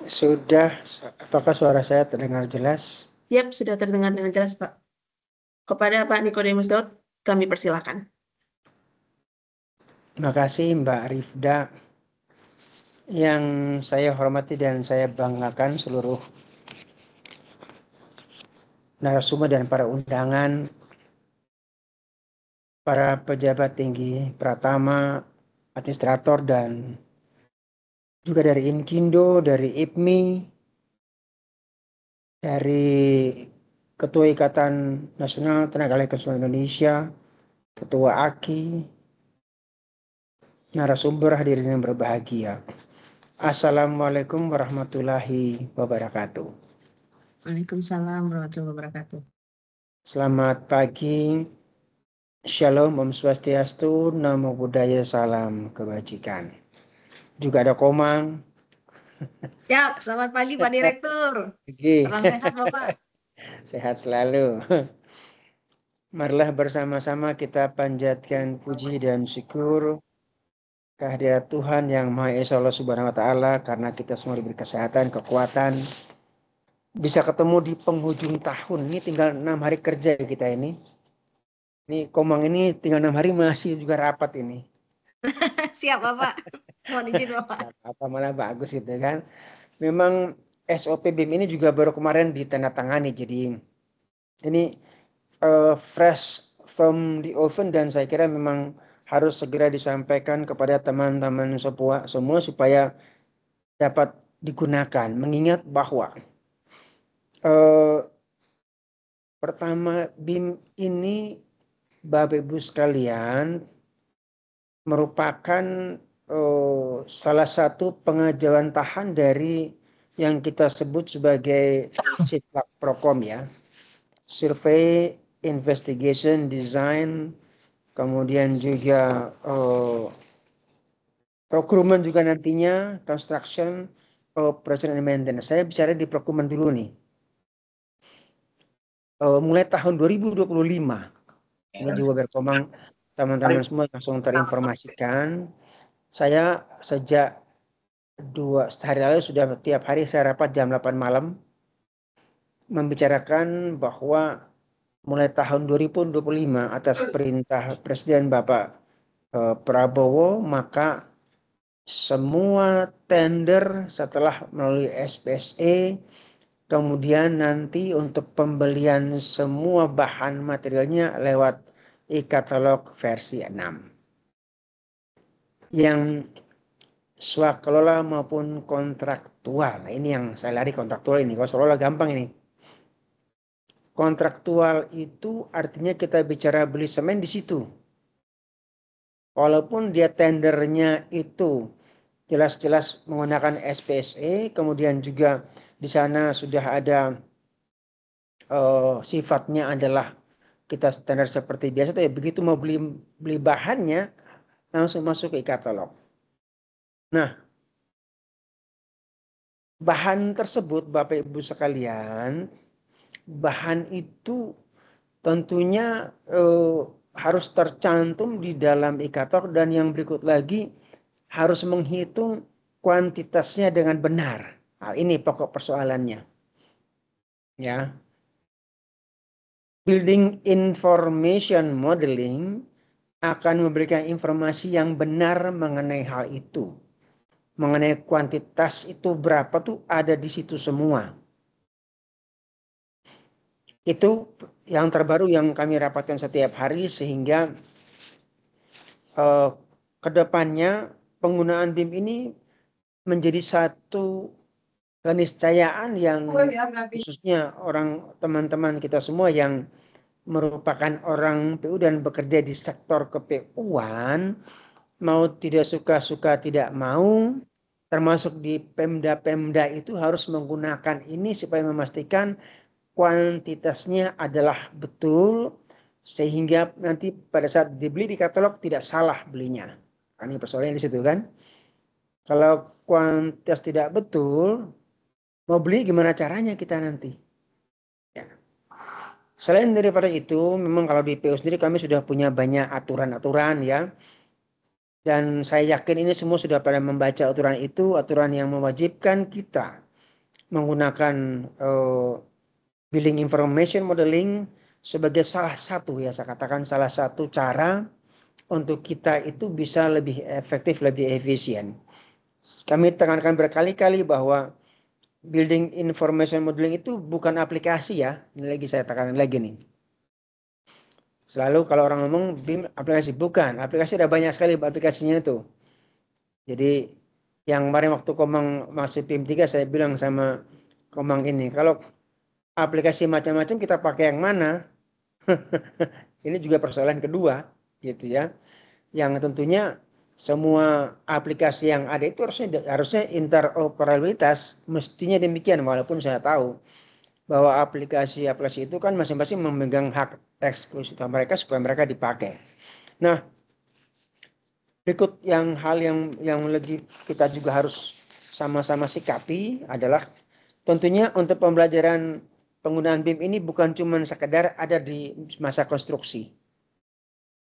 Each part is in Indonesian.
Sudah, apakah suara saya terdengar jelas? Yap, sudah terdengar dengan jelas, Pak. Kepada Pak Nikodemus Daud, kami persilakan. Terima kasih Mbak Rifda. Yang saya hormati dan saya banggakan seluruh narasumber dan para undangan, para pejabat tinggi Pratama, administrator dan juga dari Inkindo, dari IPMI, dari Ketua Ikatan Nasional Tenaga Listrik Indonesia, Ketua AKI, narasumber hadirin yang berbahagia. Assalamualaikum warahmatullahi wabarakatuh. Waalaikumsalam warahmatullahi wabarakatuh. Selamat pagi, Shalom, Om Swastiastu, Namo Buddhaya, Salam Kebajikan. Juga ada Komang. Siap, selamat pagi Pak Direktur. Oke, Salam sehat Bapak. sehat selalu. Marilah bersama-sama kita panjatkan puji dan syukur kehadirat Tuhan Yang Maha Esa Allah Subhanahu wa Ta'ala, karena kita semua diberi kesehatan, kekuatan, bisa ketemu di penghujung tahun. Ini tinggal 6 hari kerja kita ini. Ini Komang ini tinggal 6 hari masih juga rapat ini. Siap Bapak. Mohon izin Bapak. Apa malah bagus gitu kan. Memang SOP BIM ini juga baru kemarin ditandatangani. Jadi ini fresh from the oven, dan saya kira memang harus segera disampaikan kepada teman-teman semua supaya dapat digunakan. Mengingat bahwa pertama, BIM ini Bapak Ibu sekalian merupakan salah satu pengajuan tahan dari yang kita sebut sebagai Sitlak Prokom ya. Survey, Investigation, Design, kemudian juga procurement juga nantinya, Construction, Operation and Maintenance. Saya bicara di procurement dulu nih. Mulai tahun 2025, ini juga berkembang, teman-teman semua langsung terinformasikan. Saya sejak 2 hari lalu sudah tiap hari saya rapat jam 8 malam membicarakan bahwa mulai tahun 2025 atas perintah Presiden Bapak Prabowo, maka semua tender setelah melalui SPSE, kemudian nanti untuk pembelian semua bahan materialnya lewat e-katalog versi 6. Yang swakelola maupun kontraktual. Nah, ini yang saya lari kontraktual ini. Kalau swakelola gampang ini. Kontraktual itu artinya kita bicara beli semen di situ. Walaupun dia tendernya itu jelas-jelas menggunakan SPSE, kemudian juga di sana sudah ada sifatnya adalah kita standar seperti biasa, tapi begitu mau beli bahannya langsung masuk ke e-katalog. Nah, bahan tersebut Bapak Ibu sekalian, bahan itu tentunya harus tercantum di dalam e-katalog, dan yang berikut lagi harus menghitung kuantitasnya dengan benar. Nah, ini pokok persoalannya. Ya. Building information modeling akan memberikan informasi yang benar mengenai hal itu. Mengenai kuantitas itu berapa tuh ada di situ semua. Itu yang terbaru yang kami rapatkan setiap hari, sehingga kedepannya penggunaan BIM ini menjadi satu keniscayaan yang khususnya teman-teman kita semua yang merupakan orang PU dan bekerja di sektor ke-PU-an, mau tidak suka tidak mau, termasuk di Pemda-Pemda itu harus menggunakan ini supaya memastikan kuantitasnya adalah betul, sehingga nanti pada saat dibeli di katalog tidak salah belinya. Ini persoalannya di situ kan. Kalau kuantitas tidak betul, mau beli gimana caranya kita nanti? Ya. Selain daripada itu, memang kalau di PU sendiri kami sudah punya banyak aturan-aturan ya. Dan saya yakin ini semua sudah pada membaca aturan itu, aturan yang mewajibkan kita menggunakan building information modeling sebagai salah satu, ya saya katakan salah satu cara untuk kita itu bisa lebih efektif, lebih efisien. Kami tekankan berkali-kali bahwa building information modeling itu bukan aplikasi ya. Ini lagi saya tekankan lagi nih. Selalu kalau orang ngomong BIM aplikasi, bukan. Aplikasi ada banyak sekali aplikasinya itu. Jadi yang kemarin waktu Komang masih BIM 3 saya bilang sama Komang ini, kalau aplikasi macam-macam kita pakai yang mana? Ini juga persoalan kedua gitu ya. Yang tentunya semua aplikasi yang ada itu harusnya interoperabilitas, mestinya demikian, walaupun saya tahu bahwa aplikasi-aplikasi itu kan masing-masing memegang hak eksklusif mereka supaya mereka dipakai. Nah, berikut hal yang lagi kita juga harus sama-sama sikapi adalah tentunya untuk pembelajaran penggunaan BIM ini bukan cuma sekedar ada di masa konstruksi.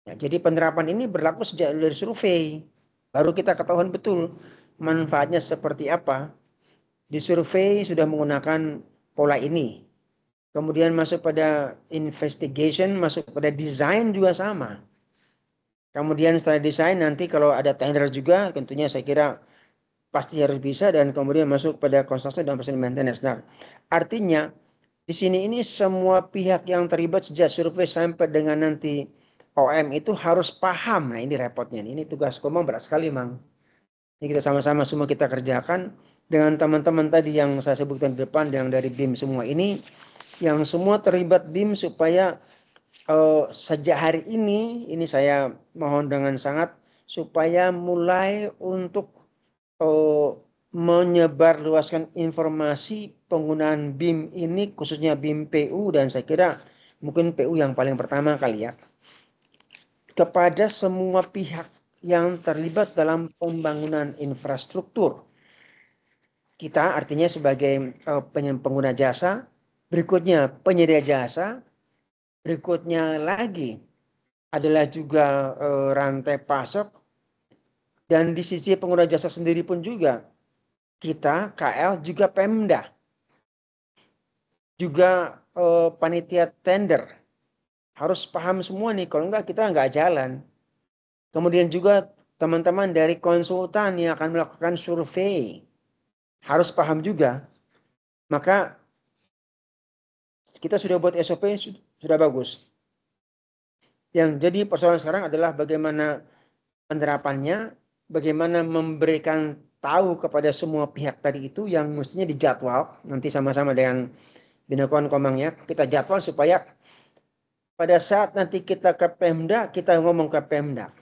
Ya, jadi penerapan ini berlaku sejak dari survei. Baru kita ketahuan betul manfaatnya seperti apa. Di survei sudah menggunakan pola ini. Kemudian masuk pada investigation, masuk pada desain juga sama. Kemudian setelah desain nanti kalau ada tender juga tentunya saya kira pasti harus bisa, dan kemudian masuk pada konstruksi dan operation maintenance. Nah, artinya di sini ini semua pihak yang terlibat sejak survei sampai dengan nanti OM itu harus paham. Nah, ini repotnya. Ini tugas Komang berat sekali, Mang. Ini kita sama-sama semua kita kerjakan dengan teman-teman tadi yang saya sebutkan di depan, yang dari BIM semua ini, yang semua terlibat BIM supaya sejak hari ini saya mohon dengan sangat supaya mulai untuk menyebarluaskan informasi penggunaan BIM ini, khususnya BIM PU, dan saya kira mungkin PU yang paling pertama kali ya, kepada semua pihak yang terlibat dalam pembangunan infrastruktur. Kita artinya sebagai pengguna jasa, berikutnya penyedia jasa, berikutnya lagi adalah juga rantai pasok, dan di sisi pengguna jasa sendiri pun juga kita KL juga Pemda, juga panitia tender harus paham semua nih, kalau enggak kita enggak jalan. Kemudian juga teman-teman dari konsultan yang akan melakukan survei harus paham juga. Maka kita sudah buat SOP, sudah bagus. Yang jadi persoalan sekarang adalah bagaimana penerapannya, bagaimana memberikan tahu kepada semua pihak tadi itu yang mestinya dijadwal nanti sama-sama dengan Binekon Komang ya. Kita jadwal supaya pada saat nanti kita ke Pemda, kita ngomong ke Pemda.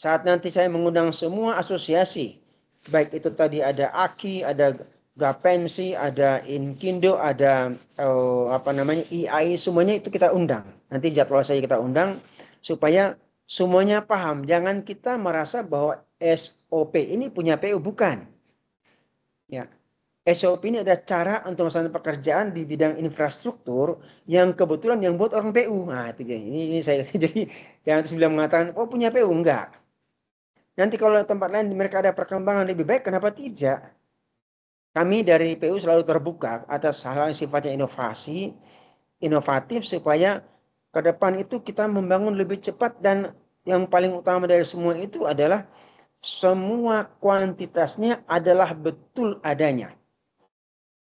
Saat nanti saya mengundang semua asosiasi, baik itu tadi ada AKI, ada Gapensi, ada Inkindo, ada IAI, semuanya itu kita undang. Nanti jadwal saya kita undang supaya semuanya paham. Jangan kita merasa bahwa SOP ini punya PU, bukan. Ya. SOP ini ada cara untuk melaksanakan pekerjaan di bidang infrastruktur yang kebetulan yang buat orang PU. Nah, itu ini saya jadi jangan terus bilang mengatakan oh punya PU, enggak. Nanti kalau tempat lain mereka ada perkembangan lebih baik, kenapa tidak? Kami dari PU selalu terbuka atas hal yang sifatnya inovatif supaya ke depan itu kita membangun lebih cepat, dan yang paling utama dari semua itu adalah semua kuantitasnya adalah betul adanya.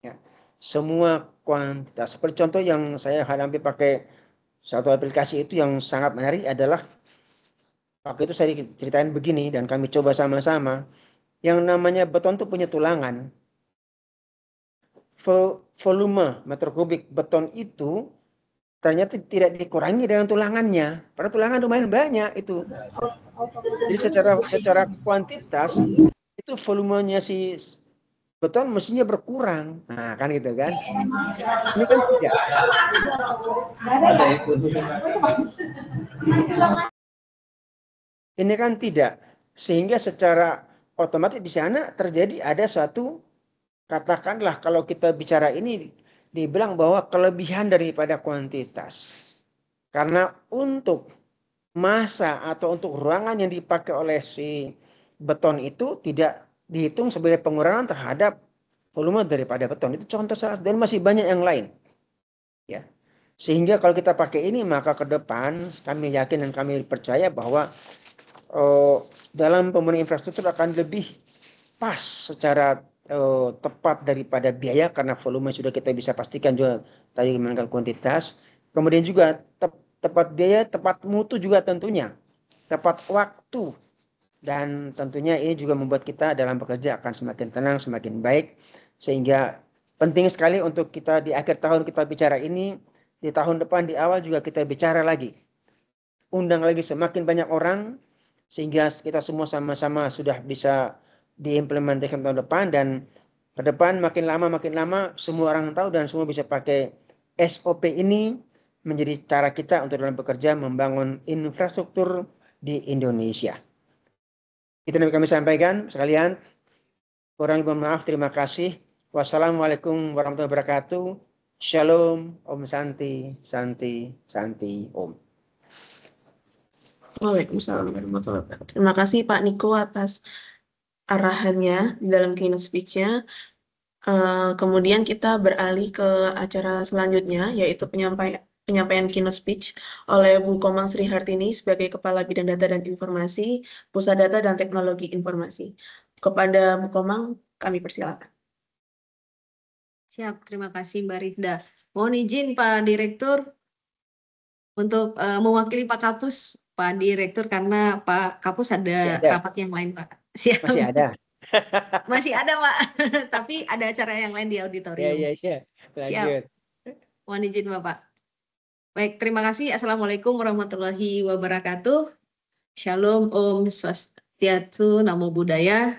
Ya. Semua kuantitas. Seperti contoh yang saya hadapi pakai satu aplikasi itu yang sangat menarik adalah waktu itu saya ceritain begini dan kami coba sama-sama. Yang namanya beton itu punya tulangan. Volume meter kubik beton itu ternyata tidak dikurangi dengan tulangannya. Padahal tulangan lumayan banyak itu. Jadi secara kuantitas itu volumenya si beton mestinya berkurang. Nah, kan gitu kan. Ini kan tidak. Ini kan tidak. Sehingga secara otomatis di sana terjadi ada suatu, katakanlah kalau kita bicara ini dibilang bahwa kelebihan daripada kuantitas. Karena untuk massa atau untuk ruangan yang dipakai oleh si beton itu tidak dihitung sebagai pengurangan terhadap volume daripada beton. Itu contoh salah, dan masih banyak yang lain. Ya. Sehingga kalau kita pakai ini, maka ke depan kami yakin dan kami percaya bahwa dalam pembangunan infrastruktur akan lebih pas secara tepat daripada biaya, karena volume sudah kita bisa pastikan juga tadi mengenai kuantitas. Kemudian juga tepat biaya, tepat mutu juga tentunya, tepat waktu. Dan tentunya ini juga membuat kita dalam bekerja akan semakin tenang, semakin baik. Sehingga penting sekali untuk kita di akhir tahun kita bicara ini, di tahun depan di awal juga kita bicara lagi. Undang lagi semakin banyak orang, sehingga kita semua sama-sama sudah bisa diimplementasikan tahun depan. Dan ke depan makin lama semua orang tahu dan semua bisa pakai SOP ini, menjadi cara kita untuk dalam bekerja membangun infrastruktur di Indonesia. Itu yang kami sampaikan sekalian. Kurang lebih maaf, terima kasih. Wassalamualaikum warahmatullahi wabarakatuh. Shalom, Om Santi, Santi, Santi, Om. Waalaikumsalam warahmatullahi wabarakatuh. Terima kasih Pak Niko atas arahannya di dalam keynote speech-nya. Kemudian kita beralih ke acara selanjutnya, yaitu penyampaian keynote speech oleh Bu Komang Sri Hartini sebagai Kepala Bidang Data dan Informasi, Pusat Data dan Teknologi Informasi. Kepada Bu Komang, kami persilakan. Siap, terima kasih Mbak Rifda. Mohon izin Pak Direktur untuk mewakili Pak Kapus, Pak Direktur, karena Pak Kapus ada rapat yang lain, Pak. Siap. Masih ada. Masih ada, Pak. Tapi ada acara yang lain di auditorium. Iya. Siap. Mohon izin, Bapak. Baik, terima kasih. Assalamualaikum warahmatullahi wabarakatuh. Shalom, Om Swastiastu, Namo Buddhaya.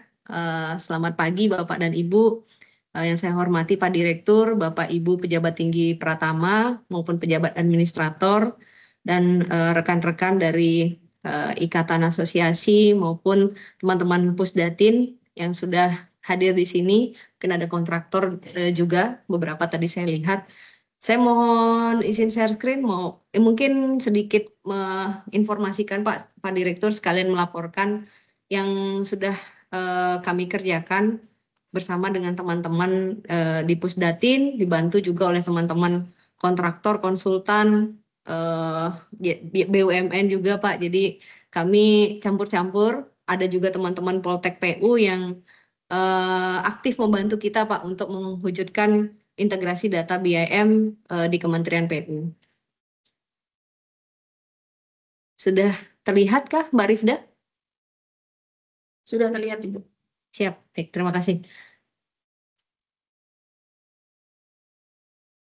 Selamat pagi, Bapak dan Ibu. Yang saya hormati Pak Direktur, Bapak Ibu pejabat tinggi Pratama maupun pejabat administrator dan rekan-rekan dari Ikatan Asosiasi maupun teman-teman Pusdatin yang sudah hadir di sini. Mungkin ada kontraktor juga, beberapa tadi saya lihat. Saya mohon izin share screen, mungkin sedikit menginformasikan Pak Direktur sekalian melaporkan yang sudah kami kerjakan bersama dengan teman-teman di Pusdatin, dibantu juga oleh teman-teman kontraktor, konsultan, BUMN juga Pak. Jadi kami campur-campur, ada juga teman-teman Poltek PU yang aktif membantu kita Pak untuk mewujudkan integrasi data BIM di Kementerian PU. Sudah terlihatkah Mbak Rifda? Sudah terlihat Ibu. Siap, baik, terima kasih.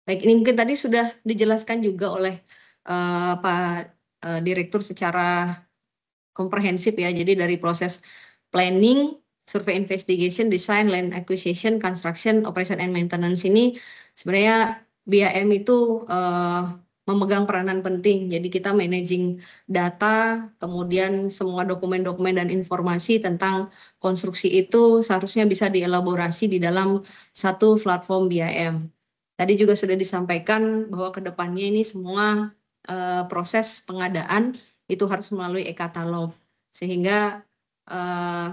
Baik, ini mungkin tadi sudah dijelaskan juga oleh Pak Direktur secara komprehensif ya. Jadi dari proses planning, survey investigation, design, land acquisition, construction, operation and maintenance ini sebenarnya BIM itu memegang peranan penting. Jadi kita managing data, kemudian semua dokumen-dokumen dan informasi tentang konstruksi itu seharusnya bisa dielaborasi di dalam satu platform BIM. Tadi juga sudah disampaikan bahwa ke depannya ini semua proses pengadaan itu harus melalui e-katalog. Sehingga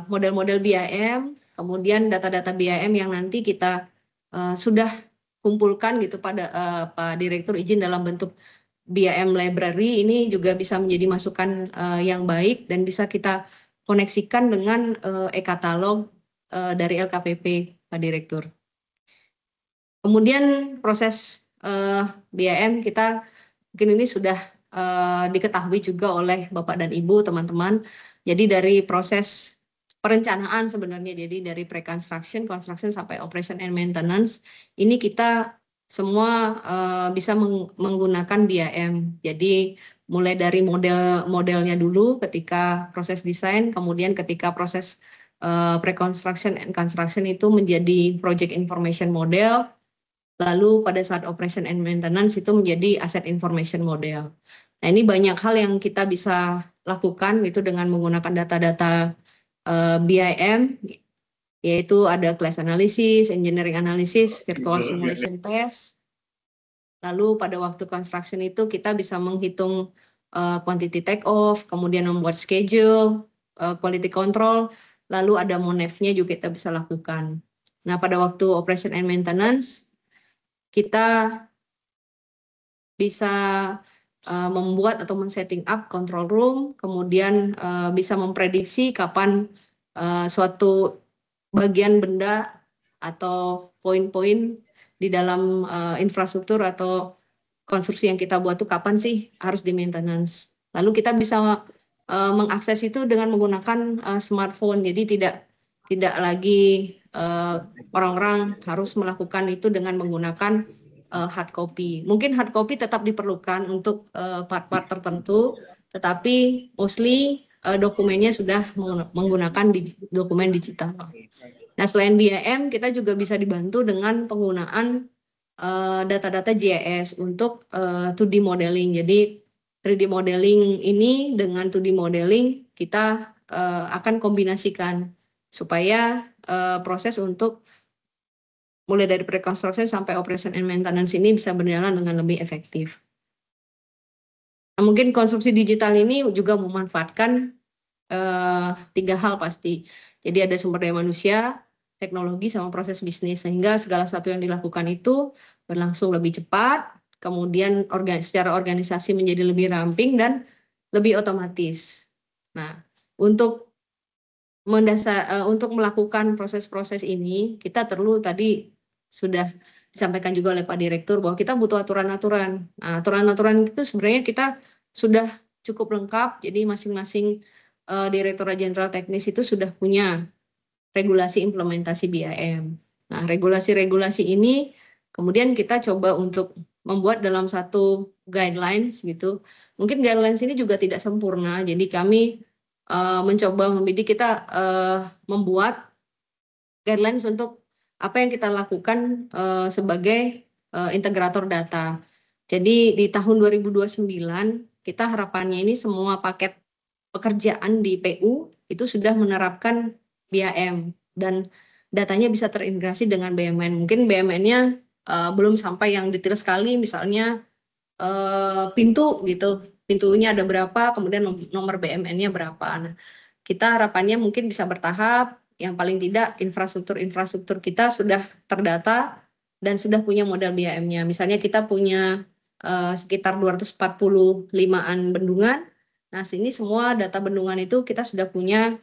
model-model BIM, kemudian data-data BIM yang nanti kita sudah kumpulkan gitu pada Pak Direktur izin dalam bentuk BIM library ini juga bisa menjadi masukan yang baik dan bisa kita koneksikan dengan e-katalog dari LKPP Pak Direktur. Kemudian proses BIM kita mungkin ini sudah diketahui juga oleh Bapak dan Ibu, teman-teman. Jadi dari proses perencanaan sebenarnya, jadi dari pre-construction, construction sampai operation and maintenance, ini kita semua bisa menggunakan BIM. Jadi mulai dari modelnya dulu ketika proses desain, kemudian ketika proses pre-construction and construction itu menjadi project information model, lalu pada saat operation and maintenance itu menjadi asset information model. Nah ini banyak hal yang kita bisa lakukan itu dengan menggunakan data-data BIM, yaitu ada class analysis, engineering analysis, virtual simulation test. Lalu pada waktu construction itu kita bisa menghitung quantity take off, kemudian membuat schedule, quality control, lalu ada MONEF-nya juga kita bisa lakukan. Nah, pada waktu operation and maintenance, kita bisa membuat atau men-setting up control room, kemudian bisa memprediksi kapan suatu bagian benda atau poin-poin di dalam infrastruktur atau konstruksi yang kita buat tuh kapan sih harus di maintenance. Lalu kita bisa mengakses itu dengan menggunakan smartphone. Jadi tidak lagi orang-orang harus melakukan itu dengan menggunakan hard copy. Mungkin hard copy tetap diperlukan untuk part-part tertentu, tetapi mostly dokumennya sudah menggunakan dokumen digital. Nah, selain BIM, kita juga bisa dibantu dengan penggunaan data-data GIS untuk 2D modeling. Jadi 3D modeling ini dengan 2D modeling kita akan kombinasikan supaya proses untuk mulai dari pre-construction sampai operation and maintenance ini bisa berjalan dengan lebih efektif. Nah, mungkin konstruksi digital ini juga memanfaatkan 3 hal pasti. Jadi ada sumber daya manusia, teknologi, sama proses bisnis, sehingga segala satu yang dilakukan itu berlangsung lebih cepat, kemudian secara organisasi menjadi lebih ramping dan lebih otomatis. Nah, untuk melakukan proses-proses ini, kita perlu tadi sudah disampaikan juga oleh Pak Direktur bahwa kita butuh aturan-aturan. Nah, aturan-aturan itu sebenarnya kita sudah cukup lengkap, jadi masing-masing Direktorat Jenderal Teknis itu sudah punya regulasi implementasi BIM. Nah, regulasi-regulasi ini kemudian kita coba untuk membuat dalam satu guidelines gitu. Mungkin guidelines ini juga tidak sempurna, jadi kami mencoba membidik kita membuat guidelines untuk apa yang kita lakukan sebagai integrator data. Jadi di tahun 2029 kita harapannya ini semua paket pekerjaan di PU itu sudah menerapkan BIM dan datanya bisa terintegrasi dengan BMN. Mungkin BMN-nya belum sampai yang detail sekali, misalnya pintu gitu, pintunya ada berapa, kemudian nomor BMN-nya berapa. Nah, kita harapannya mungkin bisa bertahap, yang paling tidak infrastruktur kita sudah terdata dan sudah punya model BIM-nya. Misalnya kita punya sekitar 245-an bendungan. Nah, sini semua data bendungan itu kita sudah punya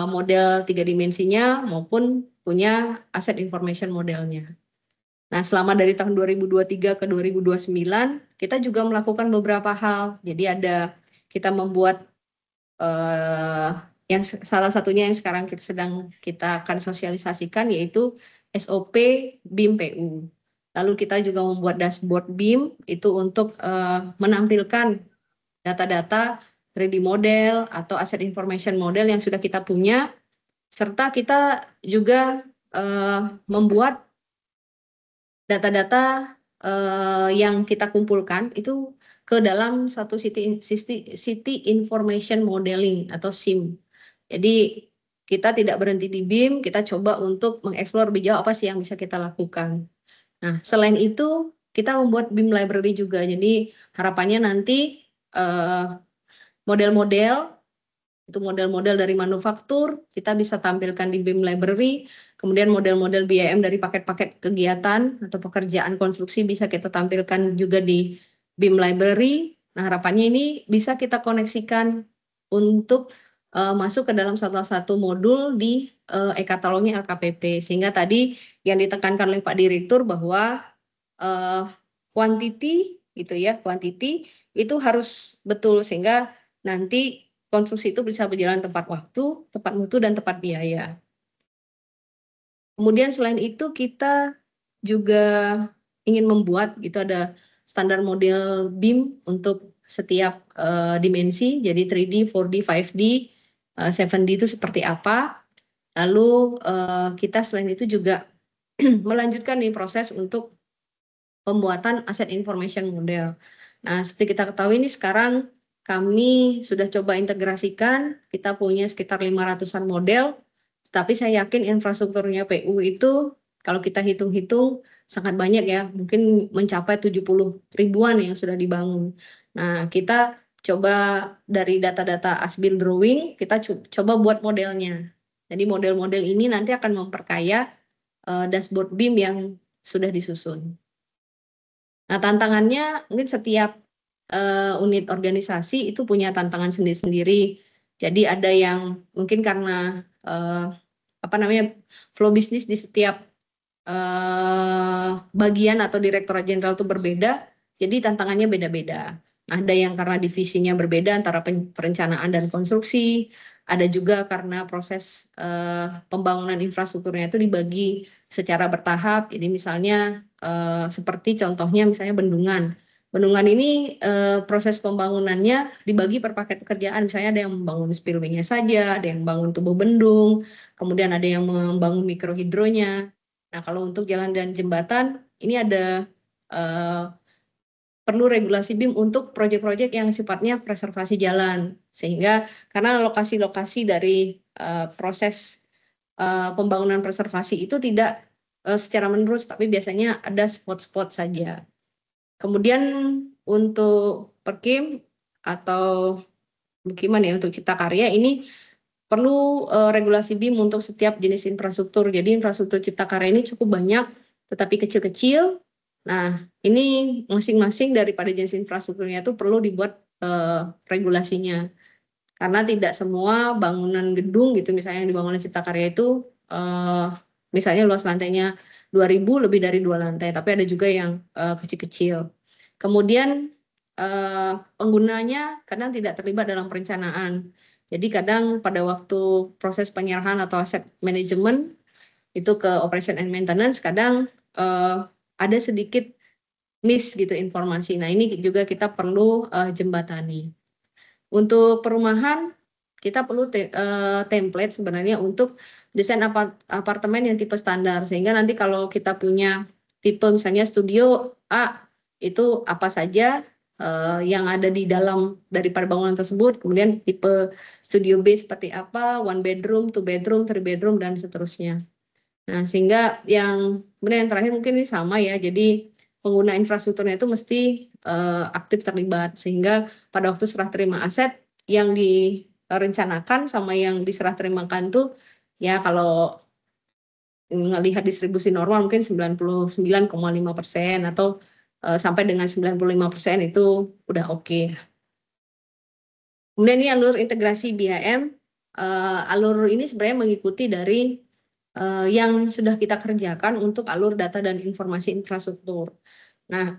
model 3 dimensinya maupun punya asset information modelnya. Nah, selama dari tahun 2023 ke 2029, kita juga melakukan beberapa hal. Jadi kita membuat yang salah satunya yang sekarang kita akan sosialisasikan yaitu SOP BIM PU. Lalu kita juga membuat dashboard BIM itu untuk menampilkan data-data 3D model atau asset information model yang sudah kita punya, serta kita juga membuat data-data yang kita kumpulkan itu ke dalam satu city information modeling atau SIM. Jadi kita tidak berhenti di BIM, kita coba untuk mengeksplor lebih jauh apa sih yang bisa kita lakukan. Nah, selain itu kita membuat BIM library juga. Jadi harapannya nanti model-model itu model-model dari manufaktur kita bisa tampilkan di BIM library. Kemudian model-model BIM dari paket-paket kegiatan atau pekerjaan konstruksi bisa kita tampilkan juga di BIM library. Nah, harapannya ini bisa kita koneksikan untuk masuk ke dalam salah satu modul di e-katalognya LKPP. Sehingga tadi yang ditekankan oleh Pak Direktur bahwa quantity gitu ya, quantity itu harus betul sehingga nanti konstruksi itu bisa berjalan tepat waktu, tepat mutu, dan tepat biaya. Kemudian selain itu kita juga ingin membuat gitu ada standar model BIM untuk setiap dimensi, jadi 3D, 4D, 5D, 7D itu seperti apa. Lalu kita selain itu juga melanjutkan nih proses untuk pembuatan asset information model. Nah, seperti kita ketahui ini sekarang kami sudah coba integrasikan, kita punya sekitar 500-an model, tapi saya yakin infrastrukturnya PU itu kalau kita hitung-hitung sangat banyak ya, mungkin mencapai 70 ribuan yang sudah dibangun. Nah, kita coba dari data-data as-built drawing, kita coba buat modelnya. Jadi model-model ini nanti akan memperkaya dashboard BIM yang sudah disusun. Nah, tantangannya mungkin setiap unit organisasi itu punya tantangan sendiri-sendiri. Jadi ada yang mungkin karena flow bisnis di setiap bagian atau direktorat jenderal itu berbeda, jadi tantangannya beda-beda. Ada yang karena divisinya berbeda antara perencanaan dan konstruksi, ada juga karena proses pembangunan infrastrukturnya itu dibagi secara bertahap. Jadi misalnya seperti contohnya misalnya bendungan. Bendungan ini proses pembangunannya dibagi per paket pekerjaan. Misalnya ada yang membangun spillway-nya saja, ada yang membangun tubuh bendung, kemudian ada yang membangun mikrohidronya. Nah, kalau untuk jalan dan jembatan, ini ada perlu regulasi BIM untuk proyek-proyek yang sifatnya preservasi jalan. Sehingga karena lokasi-lokasi dari proses pembangunan preservasi itu tidak secara menerus, tapi biasanya ada spot-spot saja. Kemudian untuk Perkim atau gimana ya, untuk Cipta Karya ini perlu regulasi BIM untuk setiap jenis infrastruktur. Jadi infrastruktur Cipta Karya ini cukup banyak, tetapi kecil-kecil. Nah, ini masing-masing daripada jenis infrastrukturnya itu perlu dibuat regulasinya. Karena tidak semua bangunan gedung gitu, misalnya yang dibangun oleh Cipta Karya itu, misalnya luas lantainya 2.000 lebih dari 2 lantai, tapi ada juga yang kecil-kecil. Kemudian penggunanya kadang tidak terlibat dalam perencanaan. Jadi kadang pada waktu proses penyerahan atau aset manajemen itu ke operation and maintenance, kadang ada sedikit miss gitu informasi. Nah, ini juga kita perlu jembatani. Untuk perumahan kita perlu template sebenarnya untuk desain apartemen yang tipe standar, sehingga nanti kalau kita punya tipe misalnya studio A itu apa saja yang ada di dalam daripada bangunan tersebut, kemudian tipe studio B seperti apa, 1 bedroom, 2 bedroom, 3 bedroom, dan seterusnya. Nah, sehingga kemudian yang terakhir mungkin ini sama ya, jadi pengguna infrastrukturnya itu mesti aktif terlibat, sehingga pada waktu serah terima aset yang direncanakan sama yang diserah terimakan tuh ya kalau melihat distribusi normal mungkin 99,5% atau sampai dengan 95% itu udah oke. Kemudian ini alur integrasi BIM, alur ini sebenarnya mengikuti dari yang sudah kita kerjakan untuk alur data dan informasi infrastruktur. Nah,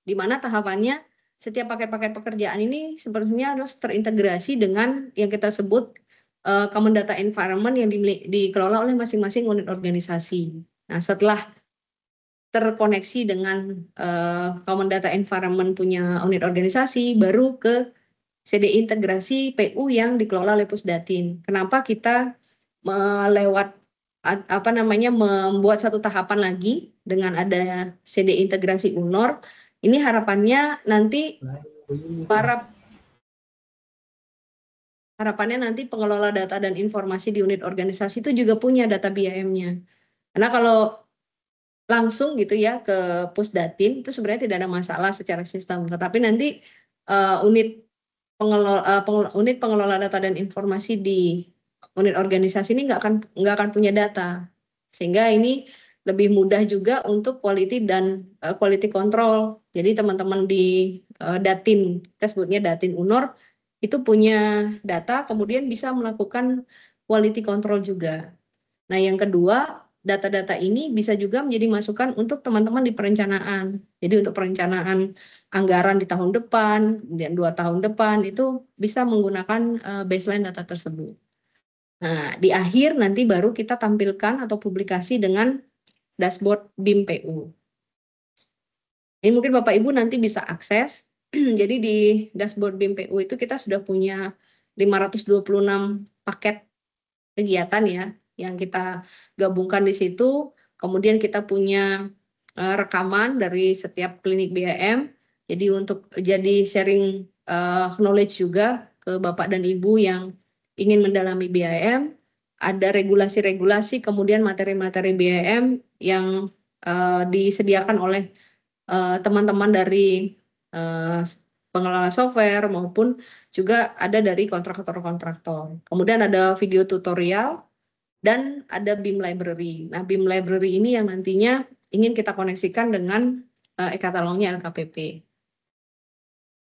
di mana tahapannya setiap paket-paket pekerjaan ini sepertinya harus terintegrasi dengan yang kita sebut Common Data Environment yang dikelola oleh masing-masing unit organisasi. Nah, setelah terkoneksi dengan Common Data Environment punya unit organisasi, baru ke CD integrasi PU yang dikelola oleh Pusdatin. Kenapa kita membuat satu tahapan lagi dengan ada CD integrasi UNOR? Ini harapannya nanti pengelola data dan informasi di unit organisasi itu juga punya data BIM-nya. Karena kalau langsung gitu ya ke Pusdatin itu sebenarnya tidak ada masalah secara sistem, tetapi nanti unit pengelola data dan informasi di unit organisasi ini nggak akan punya data, sehingga ini lebih mudah juga untuk quality dan quality control. Jadi teman-teman di Datin, kita sebutnya Datin UNOR, itu punya data, kemudian bisa melakukan quality control juga. Nah, yang kedua, data-data ini bisa juga menjadi masukan untuk teman-teman di perencanaan. Jadi untuk perencanaan anggaran di tahun depan, dan 2 tahun depan, itu bisa menggunakan baseline data tersebut. Nah, di akhir nanti baru kita tampilkan atau publikasi dengan dashboard BIM PU. Ini mungkin Bapak Ibu nanti bisa akses. Jadi di dashboard BIM PU itu kita sudah punya 526 paket kegiatan ya, yang kita gabungkan di situ. Kemudian kita punya rekaman dari setiap klinik BIM. Jadi untuk jadi sharing knowledge juga ke Bapak dan Ibu yang ingin mendalami BIM. Ada regulasi-regulasi, kemudian materi-materi BIM yang disediakan oleh teman-teman dari pengelola software maupun juga ada dari kontraktor-kontraktor. Kemudian ada video tutorial dan ada BIM library. Nah, BIM library ini yang nantinya ingin kita koneksikan dengan e-katalognya LKPP.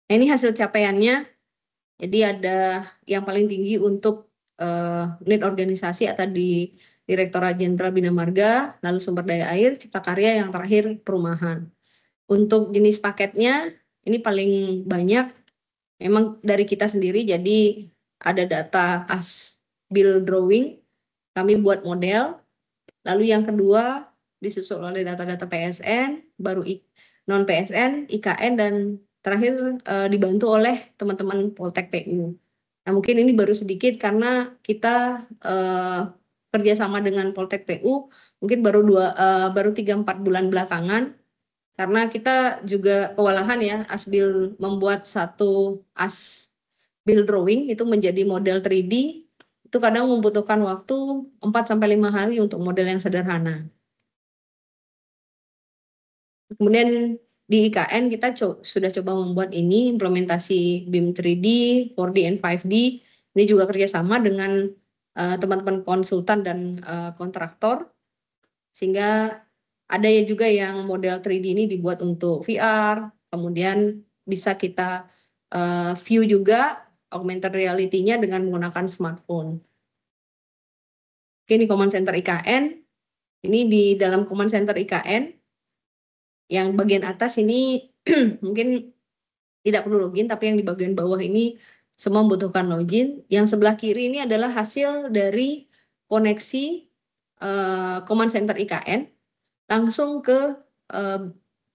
Nah, ini hasil capaiannya. Jadi ada yang paling tinggi untuk unit organisasi atau di Direktorat Jenderal Bina Marga, lalu sumber daya air, cipta karya, yang terakhir perumahan. Untuk jenis paketnya ini paling banyak memang dari kita sendiri, jadi ada data as build drawing, kami buat model, lalu yang kedua disusul oleh data-data PSN, baru non PSN, IKN, dan terakhir dibantu oleh teman-teman Poltek PU. Nah, mungkin ini baru sedikit karena kita kerjasama dengan Poltek PU mungkin baru 3-4 bulan belakangan, karena kita juga kewalahan ya asbil membuat satu build drawing itu menjadi model 3D itu kadang membutuhkan waktu 4-5 hari untuk model yang sederhana. Kemudian di IKN kita sudah coba membuat ini implementasi BIM 3D, 4D, and 5D. Ini juga kerjasama dengan teman-teman konsultan dan kontraktor, sehingga ada juga yang model 3D ini dibuat untuk VR, kemudian bisa kita view juga augmented reality-nya dengan menggunakan smartphone. Oke, ini command center IKN. Ini di dalam command center IKN, yang bagian atas ini mungkin tidak perlu login, tapi yang di bagian bawah ini semua membutuhkan login. Yang sebelah kiri ini adalah hasil dari koneksi command center IKN langsung ke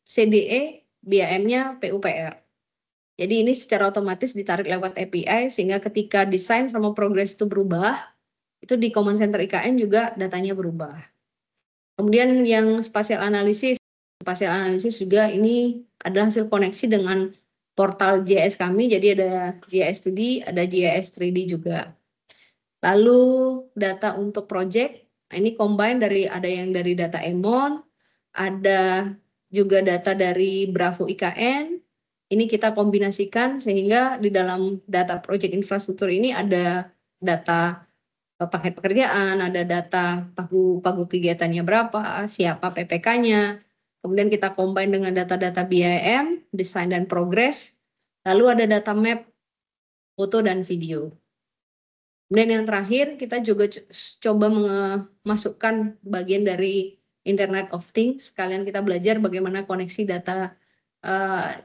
CDE BAM-nya PUPR. Jadi ini secara otomatis ditarik lewat API, sehingga ketika desain sama progress itu berubah, itu di command center IKN juga datanya berubah. Kemudian yang spatial analisis juga ini adalah hasil koneksi dengan portal GIS kami, jadi ada GIS 2D, ada GIS 3D juga. Lalu data untuk project, nah ini combine ada yang dari data Emon, ada juga data dari Bravo IKN. Ini kita kombinasikan sehingga di dalam data project infrastruktur ini ada data paket pekerjaan, ada data pagu kegiatannya berapa, siapa PPK-nya. Kemudian kita combine dengan data-data BIM, desain dan progress. Lalu ada data map, foto dan video. Kemudian yang terakhir kita juga coba memasukkan bagian dari Internet of Things. Sekalian kita belajar bagaimana koneksi data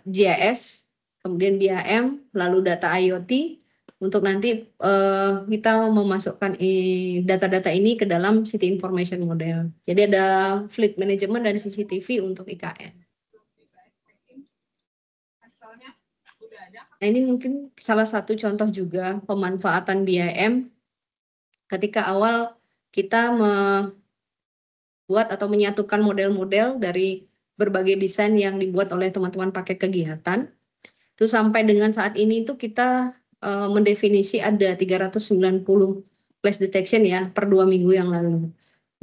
GIS, kemudian BIM, lalu data IoT, untuk nanti kita memasukkan data-data ini ke dalam City Information Model. Jadi ada fleet management dan CCTV untuk IKN. Nah, ini mungkin salah satu contoh juga pemanfaatan BIM ketika awal kita membuat atau menyatukan model-model dari berbagai desain yang dibuat oleh teman-teman paket kegiatan. Itu sampai dengan saat ini itu kita mendefinisi ada 390 flash detection ya per 2 minggu yang lalu.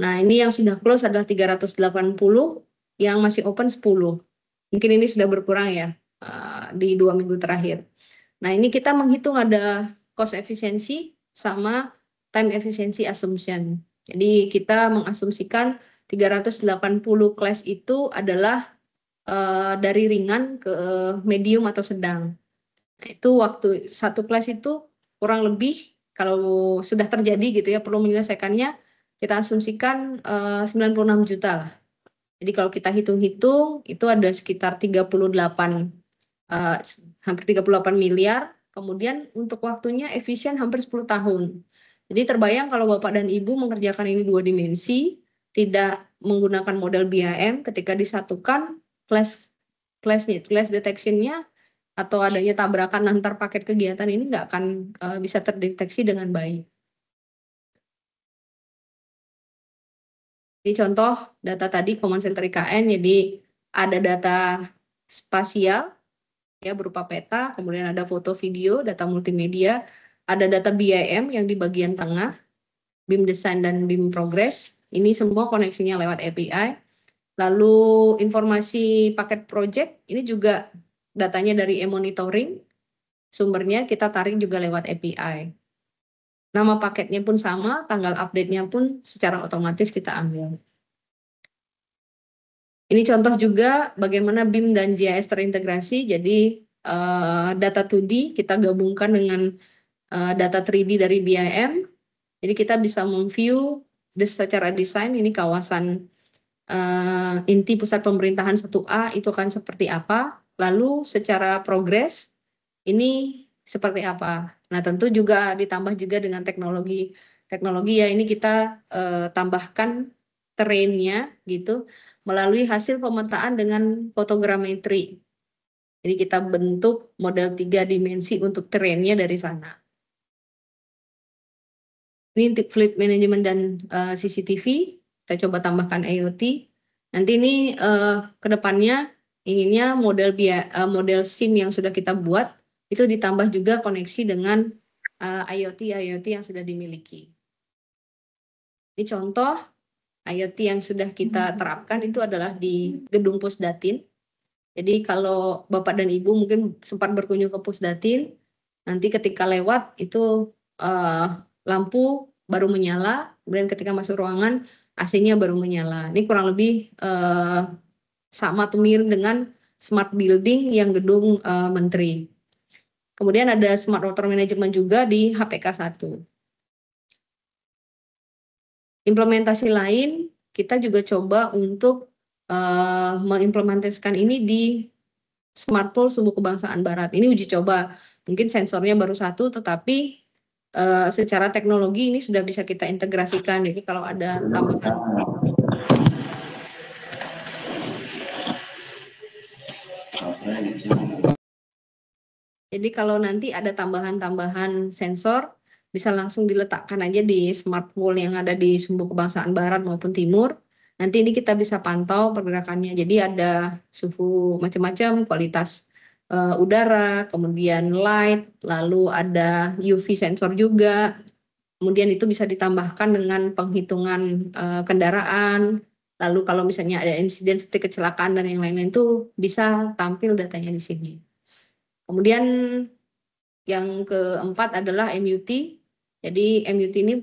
Nah, ini yang sudah close adalah 380, yang masih open 10. Mungkin ini sudah berkurang ya di 2 minggu terakhir. Nah, ini kita menghitung ada cost efisiensi sama time efficiency assumption. Jadi kita mengasumsikan 380 class itu adalah dari ringan ke medium atau sedang. Nah, itu waktu satu kelas itu kurang lebih kalau sudah terjadi gitu ya perlu menyelesaikannya, kita asumsikan 96 juta lah. Jadi kalau kita hitung-hitung itu ada sekitar 38 hampir 38 miliar. Kemudian untuk waktunya efisien hampir 10 tahun. Jadi terbayang kalau Bapak dan Ibu mengerjakan ini 2 dimensi, tidak menggunakan model BIM, ketika disatukan flash detection-nya atau adanya tabrakan antar paket kegiatan ini nggak akan bisa terdeteksi dengan baik. Ini contoh data tadi command center IKN, jadi ada data spasial ya berupa peta, kemudian ada foto video, data multimedia, ada data BIM yang di bagian tengah, BIM design dan BIM progress. Ini semua koneksinya lewat API. Lalu informasi paket project ini juga datanya dari e-monitoring, sumbernya kita tarik juga lewat API. Nama paketnya pun sama, tanggal update-nya pun secara otomatis kita ambil. Ini contoh juga bagaimana BIM dan GIS terintegrasi. Jadi data 2D kita gabungkan dengan data 3D dari BIM. Jadi kita bisa memview secara desain ini kawasan inti pusat pemerintahan 1A itu akan seperti apa. Lalu secara progres ini seperti apa. Nah tentu juga ditambah juga dengan teknologi ya ini kita tambahkan terrainnya gitu melalui hasil pemetaan dengan fotogrametri. Jadi kita bentuk model 3 dimensi untuk terrainnya dari sana. Ini untuk fleet management dan CCTV, kita coba tambahkan IoT. Nanti ini ke depannya inginnya model SIM yang sudah kita buat itu ditambah juga koneksi dengan IoT yang sudah dimiliki. Ini contoh IoT yang sudah kita terapkan itu adalah di Gedung Pusdatin. Jadi kalau Bapak dan Ibu mungkin sempat berkunjung ke Pusdatin, nanti ketika lewat itu lampu baru menyala, kemudian ketika masuk ruangan AC-nya baru menyala. Ini kurang lebih sama atau mirip dengan smart building yang gedung menteri. Kemudian ada smart water management juga di HPK 1. Implementasi lain kita juga coba untuk mengimplementasikan ini di Smart Pole Sumbu Kebangsaan Barat. Ini uji coba, mungkin sensornya baru 1, tetapi secara teknologi ini sudah bisa kita integrasikan. Jadi kalau ada tambahan nanti ada tambahan sensor bisa langsung diletakkan aja di smart pole yang ada di Sumbu Kebangsaan Barat maupun Timur. Nanti ini kita bisa pantau pergerakannya. Jadi ada suhu macam-macam, kualitas udara, kemudian light, lalu ada UV sensor juga. Kemudian itu bisa ditambahkan dengan penghitungan kendaraan. Lalu kalau misalnya ada insiden seperti kecelakaan dan yang lain-lain itu bisa tampil datanya di sini. Kemudian yang keempat adalah MUT. Jadi MUT ini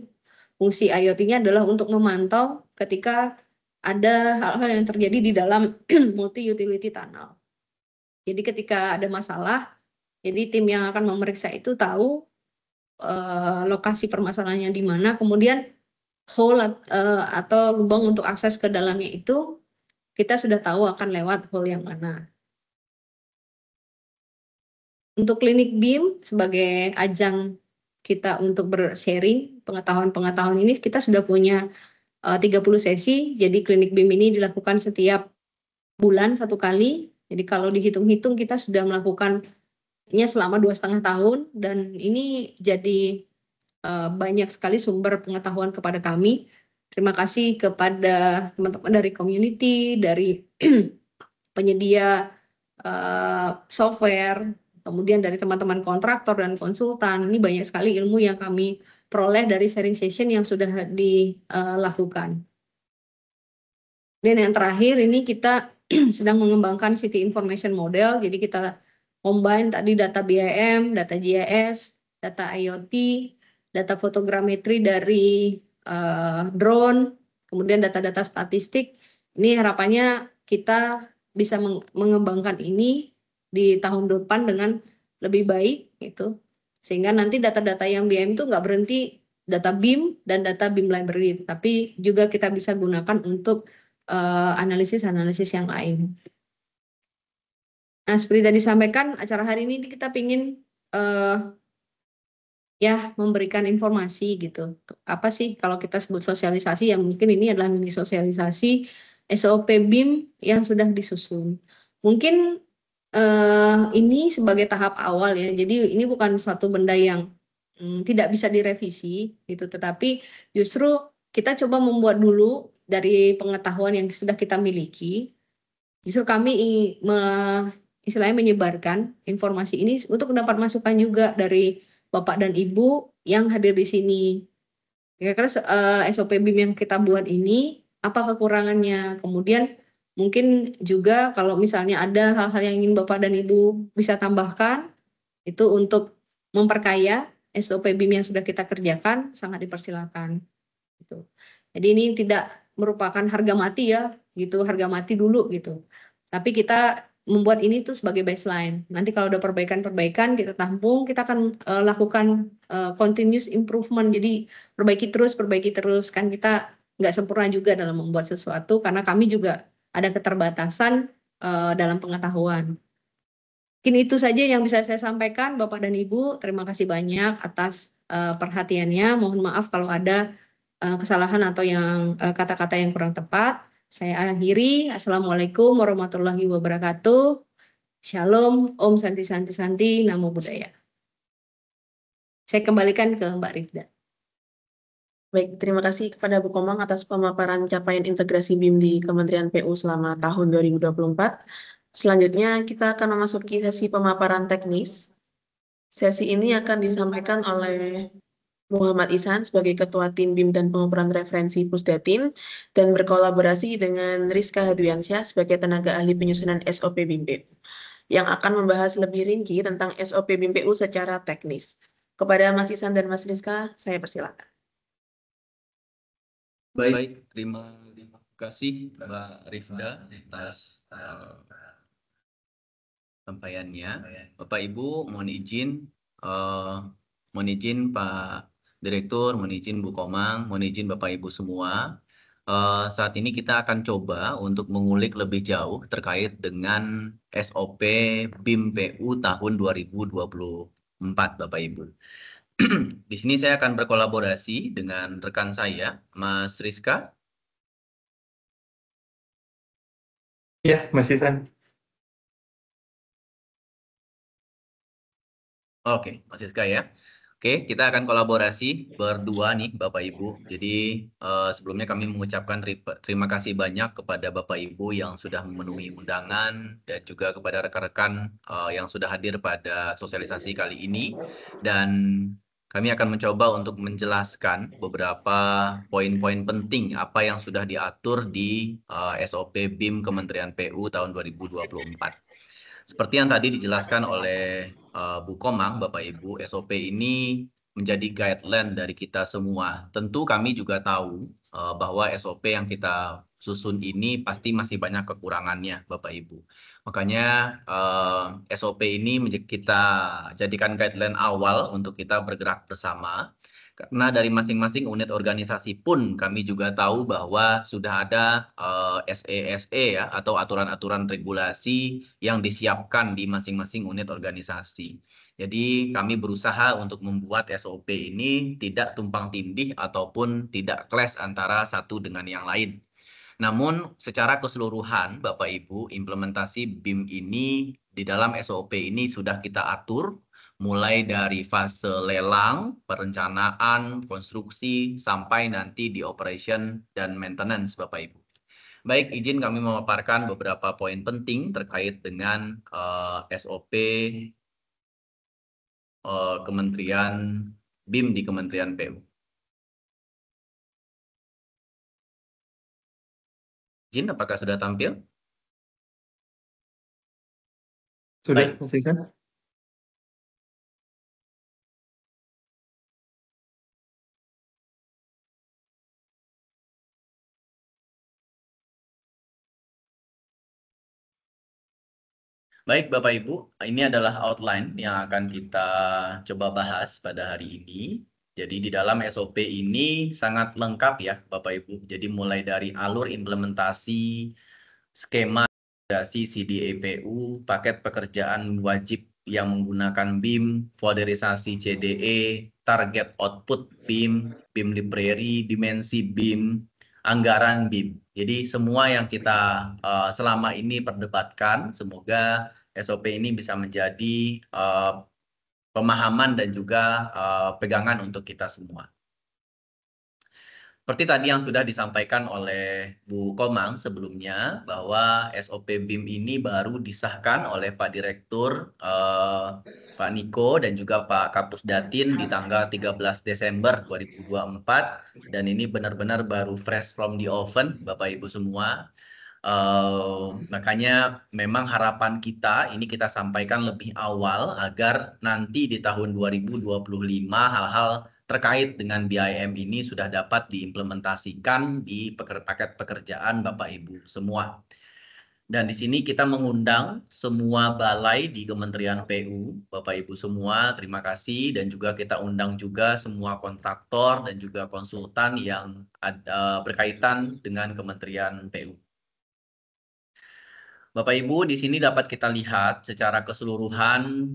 fungsi IoT-nya adalah untuk memantau ketika ada hal-hal yang terjadi di dalam multi utility tunnel. Jadi ketika ada masalah, jadi tim yang akan memeriksa itu tahu lokasi permasalahannya di mana, kemudian hole atau lubang untuk akses ke dalamnya itu kita sudah tahu akan lewat hole yang mana. Untuk klinik BIM sebagai ajang kita untuk bersharing pengetahuan-pengetahuan ini kita sudah punya 30 sesi. Jadi klinik BIM ini dilakukan setiap bulan 1 kali. Jadi kalau dihitung-hitung kita sudah melakukannya selama 2,5 tahun dan ini jadi banyak sekali sumber pengetahuan kepada kami. Terima kasih kepada teman-teman dari community, dari penyedia software, kemudian dari teman-teman kontraktor dan konsultan. Ini banyak sekali ilmu yang kami peroleh dari sharing session yang sudah dilakukan. Dan yang terakhir ini kita sedang mengembangkan City Information Model. Jadi kita combine tadi data BIM, data GIS, data IoT, data fotogrametri dari drone, kemudian data-data statistik. Ini harapannya kita bisa mengembangkan ini di tahun depan dengan lebih baik gitu. Sehingga nanti data-data yang BIM itu nggak berhenti data BIM dan data BIM library, tapi juga kita bisa gunakan untuk analisis-analisis yang lain. Nah, seperti tadi disampaikan, acara hari ini kita ingin ya memberikan informasi gitu. Apa sih kalau kita sebut sosialisasi, ya mungkin ini adalah mini sosialisasi SOP BIM yang sudah disusun. Mungkin ini sebagai tahap awal ya. Jadi ini bukan suatu benda yang tidak bisa direvisi gitu, tetapi justru kita coba membuat dulu dari pengetahuan yang sudah kita miliki. Justru kami istilahnya menyebarkan informasi ini untuk mendapat masukan juga dari Bapak dan Ibu yang hadir di sini. Kira-kira SOP BIM yang kita buat ini apa kekurangannya? Kemudian mungkin juga kalau misalnya ada hal-hal yang ingin Bapak dan Ibu bisa tambahkan itu untuk memperkaya SOP BIM yang sudah kita kerjakan sangat dipersilakan. Gitu. Jadi ini tidak merupakan harga mati ya, gitu, harga mati dulu gitu. Tapi kita membuat ini tuh sebagai baseline. Nanti kalau ada perbaikan-perbaikan kita tampung, kita akan lakukan continuous improvement. Jadi perbaiki terus kan kita nggak sempurna juga dalam membuat sesuatu karena kami juga ada keterbatasan dalam pengetahuan. Mungkin itu saja yang bisa saya sampaikan, Bapak dan Ibu. Terima kasih banyak atas perhatiannya. Mohon maaf kalau ada kesalahan atau yang kata-kata yang kurang tepat. Saya akhiri. Assalamualaikum warahmatullahi wabarakatuh. Shalom, Om Santi Santi Santi, Namo Buddhaya. Saya kembalikan ke Mbak Rifda. Baik, terima kasih kepada Bu Komang atas pemaparan capaian integrasi BIM di Kementerian PU selama tahun 2024. Selanjutnya, kita akan memasuki sesi pemaparan teknis. Sesi ini akan disampaikan oleh Muhammad Ihsan sebagai Ketua Tim BIM dan Pengukuran Referensi Pusdatin dan berkolaborasi dengan Rizka Hadwiansyah sebagai tenaga ahli penyusunan SOP BIM PU yang akan membahas lebih rinci tentang SOP BIM PU secara teknis. Kepada Mas Ihsan dan Mas Rizka, saya persilakan. Baik, terima kasih Mbak Rifda atas sampaiannya. Bapak Ibu, mohon izin Pak Direktur, mohon izin Bu Komang, mohon izin Bapak Ibu semua. Saat ini kita akan coba untuk mengulik lebih jauh terkait dengan SOP BIM PU tahun 2024, Bapak Ibu. Di sini saya akan berkolaborasi dengan rekan saya, Mas Rizka. Ya, Mas Ihsan. Oke, Mas Rizka ya. Oke, kita akan kolaborasi berdua nih Bapak Ibu. Jadi sebelumnya kami mengucapkan terima kasih banyak kepada Bapak Ibu yang sudah memenuhi undangan dan juga kepada rekan-rekan yang sudah hadir pada sosialisasi kali ini. Dan kami akan mencoba untuk menjelaskan beberapa poin-poin penting apa yang sudah diatur di SOP BIM Kementerian PU tahun 2024. Seperti yang tadi dijelaskan oleh Bu Komang, Bapak Ibu, SOP ini menjadi guideline dari kita semua. Tentu kami juga tahu bahwa SOP yang kita susun ini pasti masih banyak kekurangannya, Bapak Ibu. Makanya SOP ini kita jadikan guideline awal untuk kita bergerak bersama. Karena dari masing-masing unit organisasi pun kami juga tahu bahwa sudah ada SE ya, atau aturan-aturan regulasi yang disiapkan di masing-masing unit organisasi. Jadi kami berusaha untuk membuat SOP ini tidak tumpang tindih ataupun tidak clash antara satu dengan yang lain. Namun secara keseluruhan Bapak Ibu, implementasi BIM ini di dalam SOP ini sudah kita atur mulai dari fase lelang, perencanaan, konstruksi, sampai nanti di operation dan maintenance Bapak Ibu. Baik, izin kami memaparkan beberapa poin penting terkait dengan SOP Kementerian BIM di Kementerian PU. Izin, apakah sudah tampil? Sudah, Baik. Mas Ihsan. Baik Bapak Ibu, ini adalah outline yang akan kita coba bahas pada hari ini. Jadi di dalam SOP ini sangat lengkap ya Bapak Ibu. Jadi mulai dari alur implementasi, skema CDEPU, paket pekerjaan wajib yang menggunakan BIM, folderisasi CDE, target output BIM, BIM library, dimensi BIM, anggaran BIM. Jadi semua yang kita selama ini perdebatkan, semoga SOP ini bisa menjadi pemahaman dan juga pegangan untuk kita semua. Seperti tadi yang sudah disampaikan oleh Bu Komang sebelumnya, bahwa SOP BIM ini baru disahkan oleh Pak Direktur, Pak Niko, dan juga Pak Kapusdatin di tanggal 13 Desember 2024. Dan ini benar-benar baru fresh from the oven, Bapak Ibu semua. Makanya memang harapan kita ini kita sampaikan lebih awal agar nanti di tahun 2025 hal-hal terkait dengan BIM ini sudah dapat diimplementasikan di paket pekerjaan Bapak Ibu semua. Dan di sini kita mengundang semua balai di Kementerian PU, Bapak Ibu semua, terima kasih. Dan juga kita undang juga semua kontraktor dan juga konsultan yang ada berkaitan dengan Kementerian PU. Bapak Ibu, di sini dapat kita lihat secara keseluruhan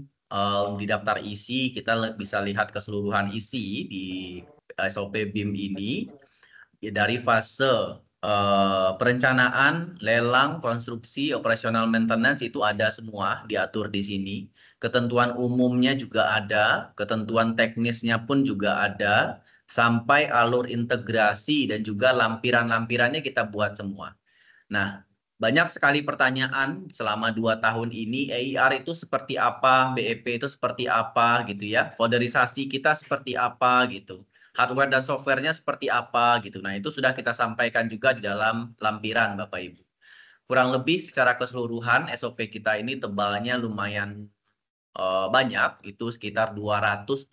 di daftar isi, kita bisa lihat keseluruhan isi di SOP BIM ini dari fase perencanaan, lelang, konstruksi, operasional maintenance itu ada semua diatur di sini. Ketentuan umumnya juga ada, ketentuan teknisnya pun juga ada, sampai alur integrasi dan juga lampiran-lampirannya kita buat semua. Nah, banyak sekali pertanyaan selama 2 tahun ini, EIR itu seperti apa, BEP itu seperti apa gitu ya, folderisasi kita seperti apa gitu. Hardware dan softwarenya seperti apa gitu. Nah, itu sudah kita sampaikan juga di dalam lampiran Bapak Ibu. Kurang lebih secara keseluruhan SOP kita ini tebalnya lumayan banyak, itu sekitar 230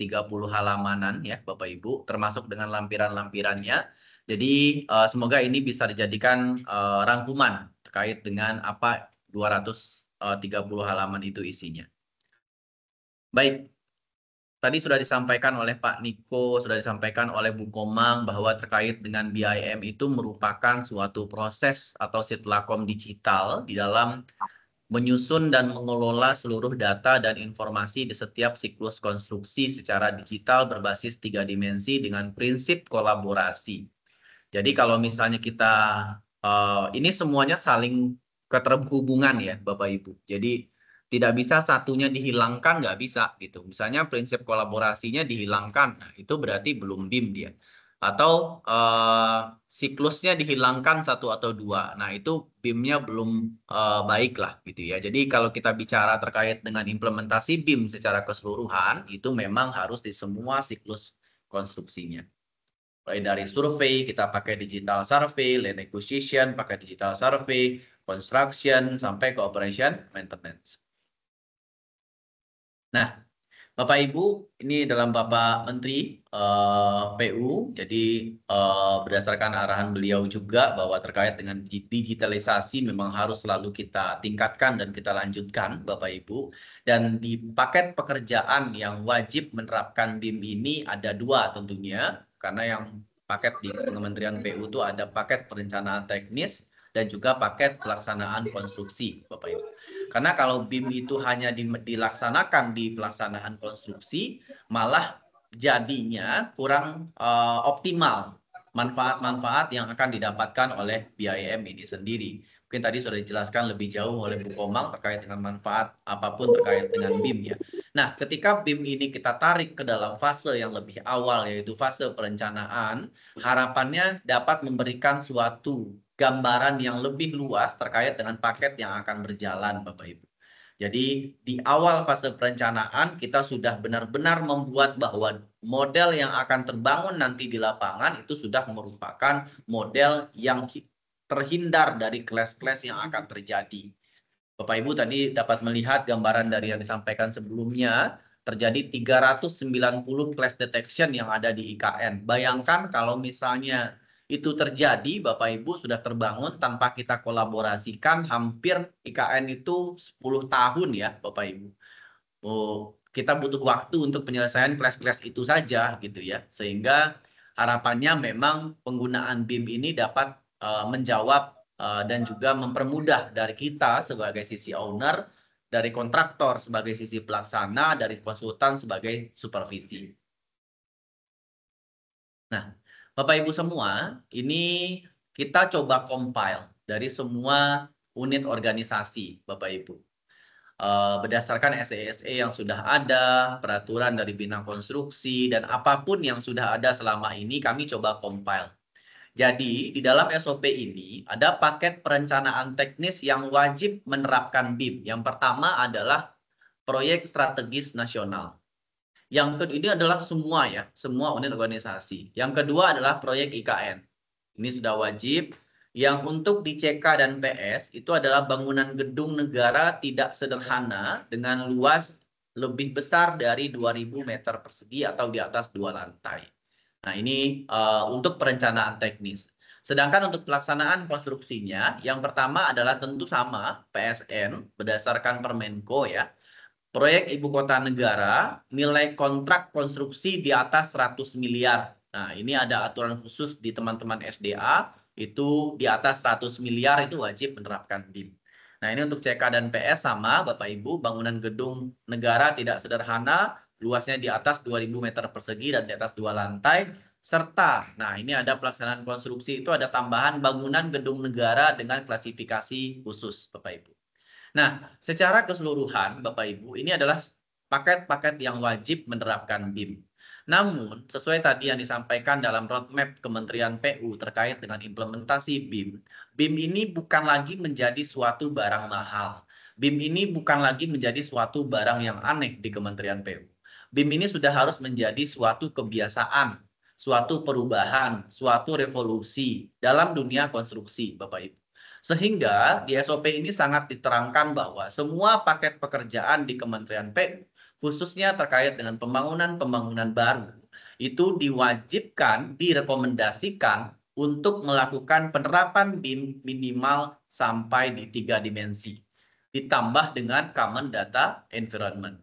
halamanan ya Bapak Ibu, termasuk dengan lampiran-lampirannya. Jadi semoga ini bisa dijadikan rangkuman terkait dengan apa 230 halaman itu isinya. Baik. Tadi sudah disampaikan oleh Pak Niko, sudah disampaikan oleh Bu Komang bahwa terkait dengan BIM itu merupakan suatu proses atau sitlakom digital di dalam menyusun dan mengelola seluruh data dan informasi di setiap siklus konstruksi secara digital berbasis 3 dimensi dengan prinsip kolaborasi. Jadi kalau misalnya kita, ini semuanya saling keterhubungan ya Bapak Ibu. Jadi tidak bisa satunya dihilangkan, nggak bisa gitu. Misalnya prinsip kolaborasinya dihilangkan, nah itu berarti belum BIM dia. Atau siklusnya dihilangkan 1 atau 2, nah itu BIM-nya belum baik lah gitu ya. Jadi kalau kita bicara terkait dengan implementasi BIM secara keseluruhan, itu memang harus di semua siklus konstruksinya. Mulai dari survei, kita pakai digital survey, land acquisition, pakai digital survey, construction, sampai ke operation maintenance. Nah, Bapak Ibu, ini dalam Bapak Menteri PU, jadi berdasarkan arahan beliau juga bahwa terkait dengan digitalisasi memang harus selalu kita tingkatkan dan kita lanjutkan Bapak Ibu. Dan di paket pekerjaan yang wajib menerapkan BIM ini ada 2 tentunya, karena yang paket di Kementerian PU itu ada paket perencanaan teknis dan juga paket pelaksanaan konstruksi Bapak Ibu. Karena kalau BIM itu hanya dilaksanakan di pelaksanaan konstruksi, malah jadinya kurang optimal manfaat-manfaat yang akan didapatkan oleh BIM ini sendiri. Mungkin tadi sudah dijelaskan lebih jauh oleh Bu Komang terkait dengan manfaat apapun terkait dengan BIM ya. Nah, ketika BIM ini kita tarik ke dalam fase yang lebih awal, yaitu fase perencanaan, harapannya dapat memberikan suatu gambaran yang lebih luas terkait dengan paket yang akan berjalan, Bapak Ibu. Jadi di awal fase perencanaan kita sudah benar-benar membuat bahwa model yang akan terbangun nanti di lapangan itu sudah merupakan model yang terhindar dari clash-clash yang akan terjadi. Bapak Ibu tadi dapat melihat gambaran dari yang disampaikan sebelumnya, terjadi 390 clash detection yang ada di IKN. Bayangkan kalau misalnya itu terjadi, Bapak Ibu sudah terbangun tanpa kita kolaborasikan, hampir IKN itu 10 tahun ya Bapak Ibu. Kita butuh waktu untuk penyelesaian clash-clash itu saja gitu ya. Sehingga harapannya memang penggunaan BIM ini dapat menjawab dan juga mempermudah dari kita sebagai sisi owner, dari kontraktor sebagai sisi pelaksana, dari konsultan sebagai supervisi. Nah, Bapak Ibu semua, ini kita coba compile dari semua unit organisasi, Bapak Ibu. Berdasarkan SE-SE yang sudah ada, peraturan dari bidang konstruksi, dan apapun yang sudah ada selama ini, kami coba compile. Jadi, di dalam SOP ini ada paket perencanaan teknis yang wajib menerapkan BIM. Yang pertama adalah proyek strategis nasional. Yang kedua, ini adalah semua ya, semua unit organisasi. Yang kedua adalah proyek IKN. Ini sudah wajib. Yang untuk di CK dan PS itu adalah bangunan gedung negara tidak sederhana dengan luas lebih besar dari 2.000 meter persegi atau di atas 2 lantai. Nah, ini untuk perencanaan teknis. Sedangkan untuk pelaksanaan konstruksinya, yang pertama adalah tentu sama PSN berdasarkan Permenko ya. Proyek Ibu Kota Negara, nilai kontrak konstruksi di atas 100 miliar. Nah, ini ada aturan khusus di teman-teman SDA, itu di atas 100 miliar itu wajib menerapkan BIM. Nah, ini untuk CK dan PS sama, Bapak Ibu, bangunan gedung negara tidak sederhana, luasnya di atas 2.000 meter persegi dan di atas 2 lantai, serta, nah ini ada pelaksanaan konstruksi, itu ada tambahan bangunan gedung negara dengan klasifikasi khusus, Bapak Ibu. Nah, secara keseluruhan, Bapak Ibu, ini adalah paket-paket yang wajib menerapkan BIM. Namun, sesuai tadi yang disampaikan dalam roadmap Kementerian PU terkait dengan implementasi BIM, BIM ini bukan lagi menjadi suatu barang mahal. BIM ini bukan lagi menjadi suatu barang yang aneh di Kementerian PU. BIM ini sudah harus menjadi suatu kebiasaan, suatu perubahan, suatu revolusi dalam dunia konstruksi, Bapak Ibu. Sehingga di SOP ini sangat diterangkan bahwa semua paket pekerjaan di Kementerian PU, khususnya terkait dengan pembangunan-pembangunan baru, itu diwajibkan, direkomendasikan untuk melakukan penerapan BIM minimal sampai di 3 dimensi. Ditambah dengan Common Data Environment.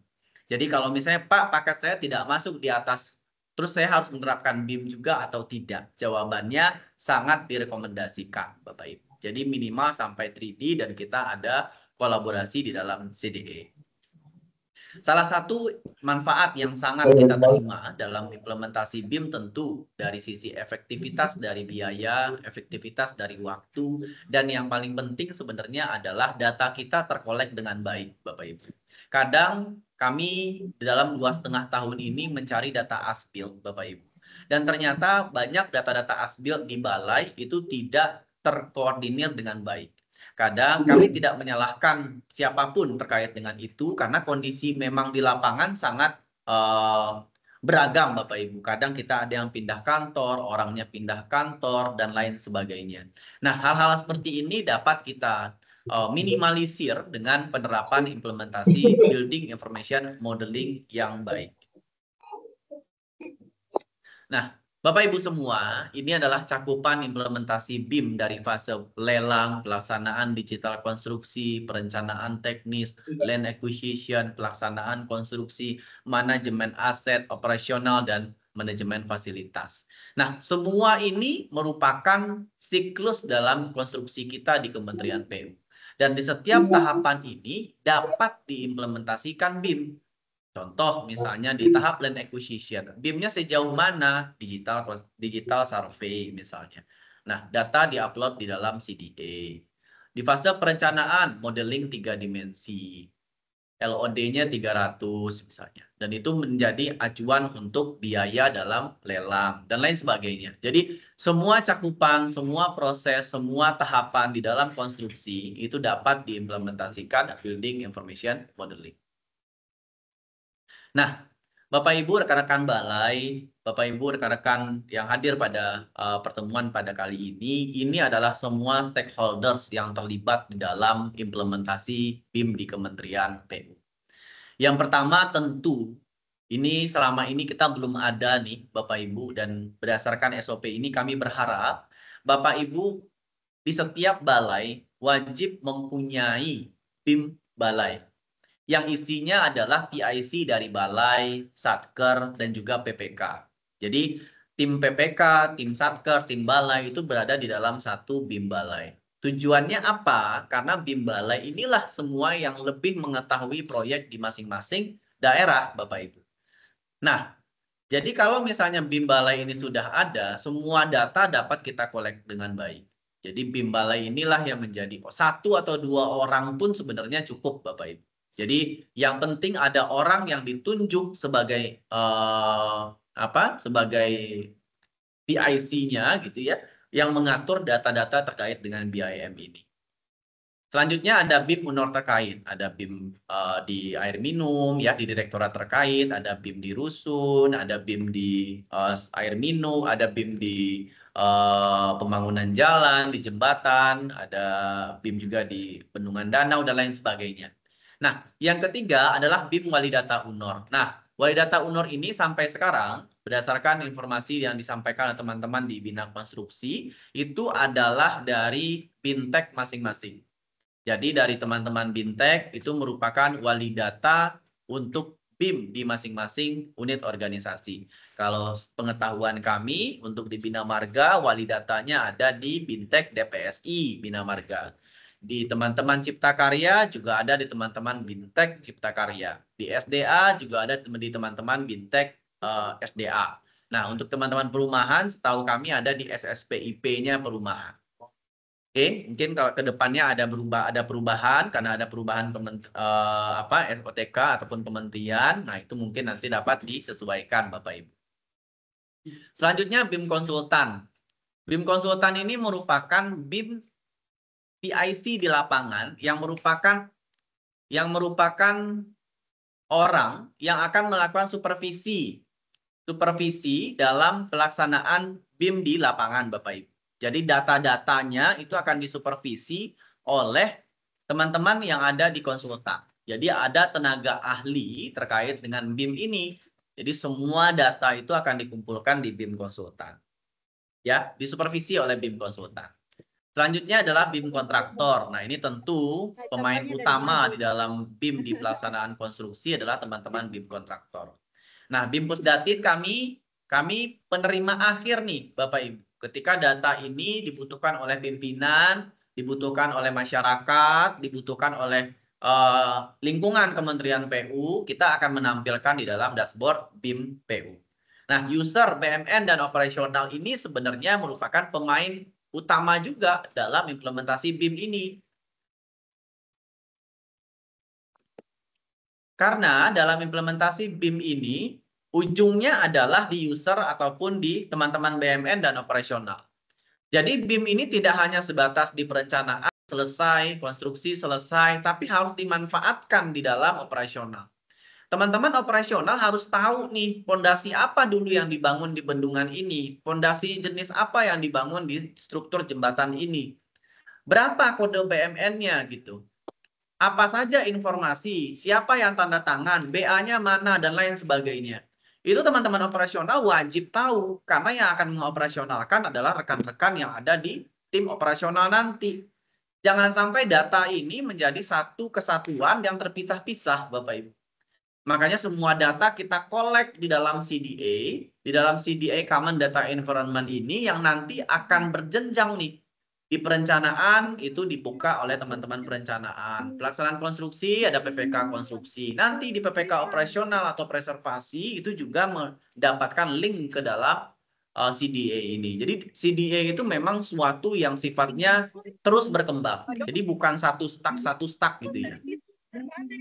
Jadi kalau misalnya, Pak, paket saya tidak masuk di atas, terus saya harus menerapkan BIM juga atau tidak? Jawabannya sangat direkomendasikan, Bapak Ibu. Jadi minimal sampai 3D dan kita ada kolaborasi di dalam CDE. Salah satu manfaat yang sangat kita terima dalam implementasi BIM tentu dari sisi efektivitas dari biaya, efektivitas dari waktu, dan yang paling penting sebenarnya adalah data kita terkolek dengan baik, Bapak Ibu. Kadang kami dalam 2,5 tahun ini mencari data as-built, Bapak Ibu. Dan ternyata banyak data-data as-built di balai itu tidak terkoordinir dengan baik. Kadang kami tidak menyalahkan siapapun terkait dengan itu karena kondisi memang di lapangan sangat beragam, Bapak Ibu. Kadang kita ada yang pindah kantor, orangnya pindah kantor, dan lain sebagainya. Nah, hal-hal seperti ini dapat kita minimalisir dengan penerapan implementasi Building Information Modeling yang baik. Nah, Bapak Ibu semua, ini adalah cakupan implementasi BIM dari fase lelang, pelaksanaan digital konstruksi, perencanaan teknis, land acquisition, pelaksanaan konstruksi, manajemen aset, operasional, dan manajemen fasilitas. Nah, semua ini merupakan siklus dalam konstruksi kita di Kementerian PU. Dan di setiap tahapan ini dapat diimplementasikan BIM. Contoh misalnya di tahap land acquisition, BIM-nya sejauh mana? Digital survey misalnya. Nah, data diupload di dalam CDA. Di fase perencanaan, modeling 3 dimensi. LOD-nya 300 misalnya. Dan itu menjadi acuan untuk biaya dalam lelang dan lain sebagainya. Jadi semua cakupan, semua proses, semua tahapan di dalam konstruksi itu dapat diimplementasikan Building Information Modeling. Nah, Bapak Ibu rekan-rekan balai, Bapak Ibu rekan-rekan yang hadir pada pertemuan pada kali ini adalah semua stakeholders yang terlibat di dalam implementasi BIM di Kementerian PU. Yang pertama tentu, ini selama ini kita belum ada nih Bapak Ibu, dan berdasarkan SOP ini kami berharap Bapak Ibu di setiap balai wajib mempunyai BIM balai yang isinya adalah PIC dari balai, satker, dan juga PPK. Jadi tim PPK, tim satker, tim balai itu berada di dalam satu BIM balai. Tujuannya apa? Karena BIM balai inilah semua yang lebih mengetahui proyek di masing-masing daerah, Bapak Ibu. Nah, jadi kalau misalnya BIM balai ini sudah ada, semua data dapat kita kolek dengan baik. Jadi BIM balai inilah yang menjadi satu atau dua orang pun sebenarnya cukup, Bapak Ibu. Jadi yang penting ada orang yang ditunjuk sebagai sebagai PIC-nya gitu ya, yang mengatur data-data terkait dengan BIM ini. Selanjutnya ada BIM UNOR terkait, ada BIM di air minum ya di direktorat terkait, ada BIM di rusun, ada BIM di air minum, ada BIM di pembangunan jalan, di jembatan, ada BIM juga di bendungan danau dan lain sebagainya. Nah, yang ketiga adalah BIM Wali Data UNOR. Nah, Wali Data UNOR ini sampai sekarang berdasarkan informasi yang disampaikan oleh teman-teman di Bina Konstruksi itu adalah dari BINTEK masing-masing. Jadi dari teman-teman BINTEK itu merupakan wali data untuk BIM di masing-masing unit organisasi. Kalau pengetahuan kami untuk di Bina Marga, wali datanya ada di BINTEK DPSI Bina Marga. Di teman-teman Cipta Karya juga ada di teman-teman BINTEK Cipta Karya. Di SDA juga ada di teman-teman BINTEK SDA. Nah, untuk teman-teman perumahan, setahu kami ada di SSPIP-nya perumahan. Oke, mungkin kalau ke depannya ada perubahan karena ada perubahan SOTK ataupun kementerian. Nah, itu mungkin nanti dapat disesuaikan Bapak Ibu. Selanjutnya BIM konsultan. BIM konsultan ini merupakan BIM PIC di lapangan yang merupakan orang yang akan melakukan supervisi dalam pelaksanaan BIM di lapangan Bapak Ibu. Jadi data-datanya itu akan disupervisi oleh teman-teman yang ada di konsultan. Jadi ada tenaga ahli terkait dengan BIM ini. Jadi semua data itu akan dikumpulkan di BIM konsultan. Ya, disupervisi oleh BIM konsultan. Selanjutnya adalah BIM kontraktor. Nah, ini tentu pemain utama di dalam BIM di pelaksanaan konstruksi adalah teman-teman BIM kontraktor. Nah, BIM Pusdatin kami penerima akhir nih, Bapak Ibu. Ketika data ini dibutuhkan oleh pimpinan, dibutuhkan oleh masyarakat, dibutuhkan oleh lingkungan Kementerian PU, kita akan menampilkan di dalam dashboard BIM PU. Nah, user, BMN, dan operasional ini sebenarnya merupakan pemain utama juga dalam implementasi BIM ini. Karena dalam implementasi BIM ini, ujungnya adalah di user ataupun di teman-teman BMN dan operasional. Jadi BIM ini tidak hanya sebatas di perencanaan selesai, konstruksi selesai, tapi harus dimanfaatkan di dalam operasional. Teman-teman operasional harus tahu nih, fondasi apa dulu yang dibangun di bendungan ini, fondasi jenis apa yang dibangun di struktur jembatan ini, berapa kode BMN-nya gitu. Apa saja informasi, siapa yang tanda tangan, BA-nya mana, dan lain sebagainya. Itu teman-teman operasional wajib tahu, karena yang akan mengoperasionalkan adalah rekan-rekan yang ada di tim operasional nanti. Jangan sampai data ini menjadi satu kesatuan yang terpisah-pisah, Bapak Ibu. Makanya semua data kita collect di dalam CDA Common Data Environment ini yang nanti akan berjenjang nih. Di perencanaan itu dibuka oleh teman-teman perencanaan. Pelaksanaan konstruksi ada PPK konstruksi. Nanti di PPK operasional atau preservasi itu juga mendapatkan link ke dalam CDA ini. Jadi CDA itu memang suatu yang sifatnya terus berkembang. Jadi bukan satu stuck gitu ya.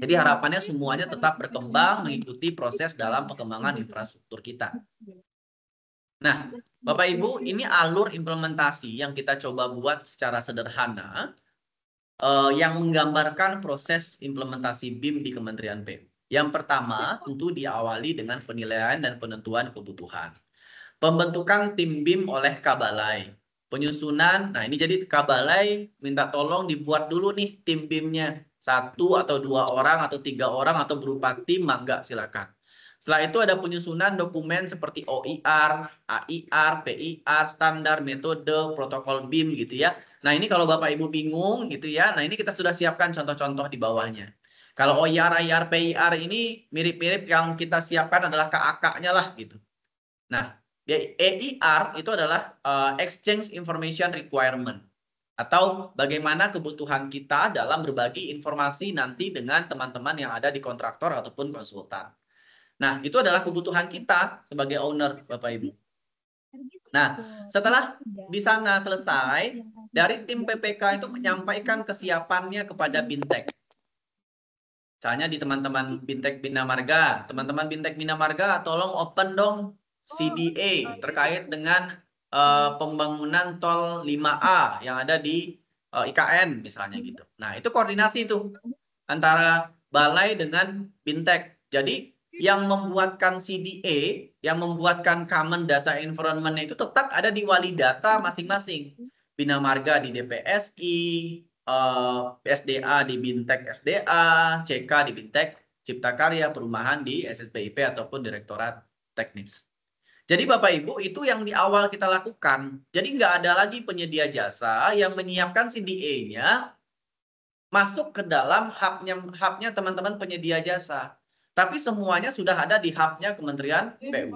Jadi harapannya semuanya tetap berkembang mengikuti proses dalam pengembangan infrastruktur kita. Nah, Bapak Ibu, ini alur implementasi yang kita coba buat secara sederhana yang menggambarkan proses implementasi BIM di Kementerian PU. Yang pertama, tentu diawali dengan penilaian dan penentuan kebutuhan. Pembentukan tim BIM oleh Kabalai. Penyusunan, nah ini jadi Kabalai minta tolong dibuat dulu nih tim BIM-nya. 1 atau 2 orang atau 3 orang atau berupa tim, mangga silakan. Setelah itu ada penyusunan dokumen seperti OIR, AIR, PIR, standar, metode, protokol BIM gitu ya. Nah ini kalau Bapak Ibu bingung gitu ya, nah ini kita sudah siapkan contoh-contoh di bawahnya. Kalau OIR, AIR, PIR ini mirip-mirip yang kita siapkan adalah KAK-nya lah gitu. Nah, EIR itu adalah Exchange Information Requirement. Atau bagaimana kebutuhan kita dalam berbagi informasi nanti dengan teman-teman yang ada di kontraktor ataupun konsultan. Nah, itu adalah kebutuhan kita sebagai owner, Bapak Ibu. Nah, setelah di sana selesai, dari tim PPK itu menyampaikan kesiapannya kepada BINTEK. Misalnya di teman-teman BINTEK Bina Marga. Teman-teman BINTEK Bina Marga, tolong open dong CDA terkait dengan pembangunan tol 5A yang ada di IKN misalnya gitu. Nah, itu koordinasi tuh antara balai dengan BIMTEK. Jadi yang membuatkan CDA, yang membuatkan Common Data Environment itu tetap ada di wali data masing-masing. Bina Marga di DPSI, SDA di BIMTEK SDA, CK di BIMTEK Cipta Karya, Perumahan di SSPIP ataupun Direktorat Teknis. Jadi Bapak Ibu itu yang di awal kita lakukan. Jadi nggak ada lagi penyedia jasa yang menyiapkan CDA-nya masuk ke dalam hubnya teman-teman penyedia jasa. Tapi semuanya sudah ada di hubnya Kementerian PU.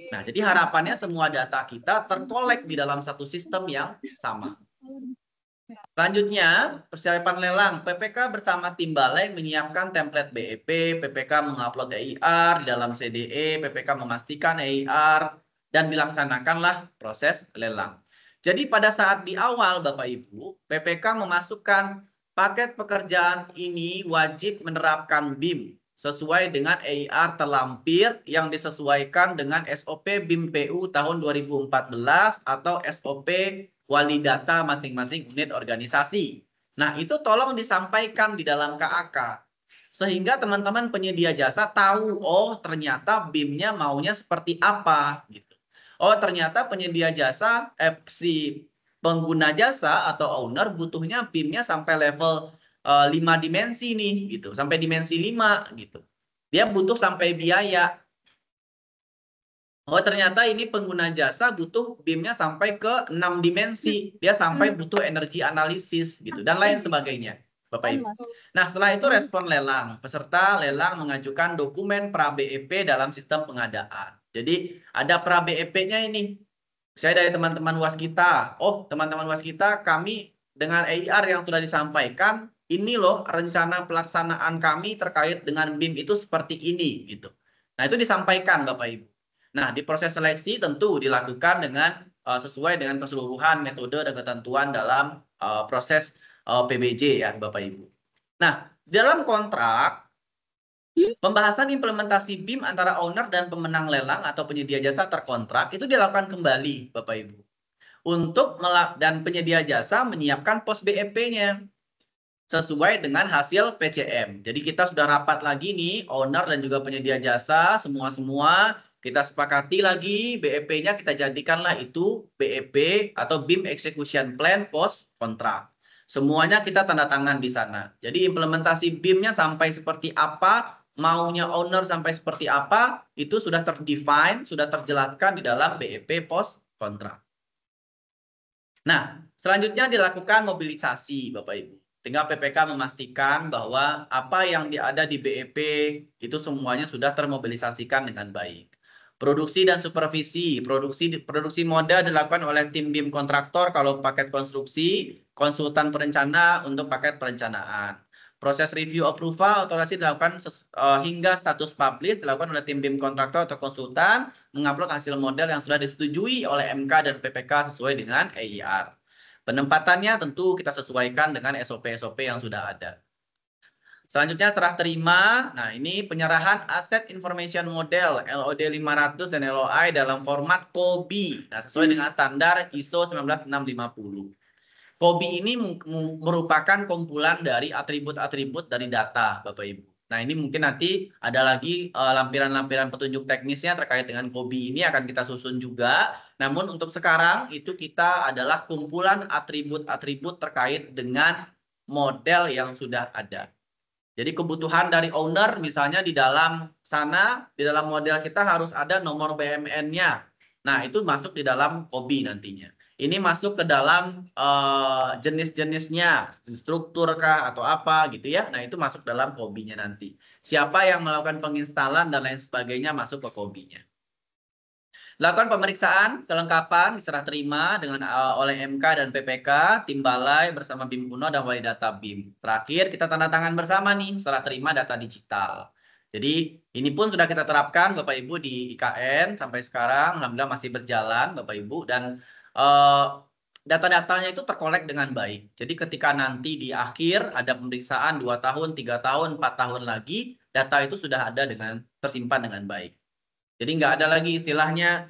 Nah, jadi harapannya semua data kita terkolek di dalam satu sistem yang sama. Selanjutnya, persiapan lelang. PPK bersama tim balai menyiapkan template BEP, PPK mengupload EIR di dalam CDE, PPK memastikan EIR, dan dilaksanakanlah proses lelang. Jadi pada saat di awal Bapak Ibu, PPK memasukkan paket pekerjaan ini wajib menerapkan BIM sesuai dengan EIR terlampir yang disesuaikan dengan SOP BIM PU tahun 2014 atau SOP wali data masing-masing unit organisasi. Nah, itu tolong disampaikan di dalam KAK. Sehingga teman-teman penyedia jasa tahu, oh ternyata BIM-nya maunya seperti apa. Gitu. Oh ternyata penyedia jasa, si pengguna jasa atau owner butuhnya BIM-nya sampai level 5 dimensi nih. Gitu. Sampai dimensi 5. Gitu. Dia butuh sampai biaya. Oh ternyata ini pengguna jasa butuh BIM-nya sampai ke 6 dimensi. Dia sampai butuh energi analisis gitu dan lain sebagainya. Bapak Ibu. Nah setelah itu respon lelang. Peserta lelang mengajukan dokumen pra-BEP dalam sistem pengadaan. Jadi ada pra-BEP-nya ini. Saya dari teman-teman waskita. Oh teman-teman waskita kami dengan EIR yang sudah disampaikan. Ini loh rencana pelaksanaan kami terkait dengan BIM itu seperti ini. Gitu. Nah itu disampaikan Bapak Ibu. Nah, di proses seleksi tentu dilakukan dengan sesuai dengan keseluruhan metode dan ketentuan dalam proses PBJ ya, Bapak Ibu. Nah, dalam kontrak, pembahasan implementasi BIM antara owner dan pemenang lelang atau penyedia jasa terkontrak itu dilakukan kembali, Bapak Ibu. Dan penyedia jasa menyiapkan pos BEP-nya sesuai dengan hasil PCM. Jadi kita sudah rapat lagi nih, owner dan juga penyedia jasa, semua-semua kita sepakati lagi BEP-nya kita jadikanlah itu BEP atau BIM Execution Plan Post Kontrak. Semuanya kita tanda tangan di sana. Jadi implementasi BIM-nya sampai seperti apa, maunya owner sampai seperti apa, itu sudah terdefine, sudah terjelaskan di dalam BEP Post Kontrak. Nah, selanjutnya dilakukan mobilisasi Bapak Ibu. Tinggal PPK memastikan bahwa apa yang ada di BEP itu semuanya sudah termobilisasikan dengan baik. Produksi dan supervisi. Produksi modal dilakukan oleh tim BIM kontraktor kalau paket konstruksi, konsultan perencana untuk paket perencanaan. Proses review approval otorisasi dilakukan hingga status publish dilakukan oleh tim BIM kontraktor atau konsultan mengupload hasil model yang sudah disetujui oleh MK dan PPK sesuai dengan EIR. Penempatannya tentu kita sesuaikan dengan SOP-SOP yang sudah ada. Selanjutnya serah terima. Nah, ini penyerahan Asset Information Model LOD 500 dan LOI dalam format COBI. Nah, sesuai dengan standar ISO 19650. COBI ini merupakan kumpulan dari atribut-atribut dari data, Bapak Ibu. Nah, ini mungkin nanti ada lagi lampiran-lampiran petunjuk teknisnya terkait dengan COBI ini akan kita susun juga. Namun untuk sekarang itu kita adalah kumpulan atribut-atribut terkait dengan model yang sudah ada. Jadi kebutuhan dari owner misalnya di dalam sana, di dalam model kita harus ada nomor BMN-nya. Nah, itu masuk di dalam COBI nantinya. Ini masuk ke dalam jenis-jenisnya, struktur kah atau apa gitu ya. Nah, itu masuk dalam COBI-nya nanti. Siapa yang melakukan penginstalan dan lain sebagainya masuk ke COBI-nya. Lakukan pemeriksaan kelengkapan diserah terima dengan oleh MK dan PPK, tim balai bersama BIM Kuno dan wali data BIM. Terakhir kita tanda tangan bersama nih serah terima data digital. Jadi ini pun sudah kita terapkan Bapak Ibu di IKN sampai sekarang, alhamdulillah masih berjalan Bapak Ibu dan data-datanya itu terkolek dengan baik. Jadi ketika nanti di akhir ada pemeriksaan 2 tahun, 3 tahun, 4 tahun lagi, data itu sudah ada dengan tersimpan dengan baik. Jadi nggak ada lagi istilahnya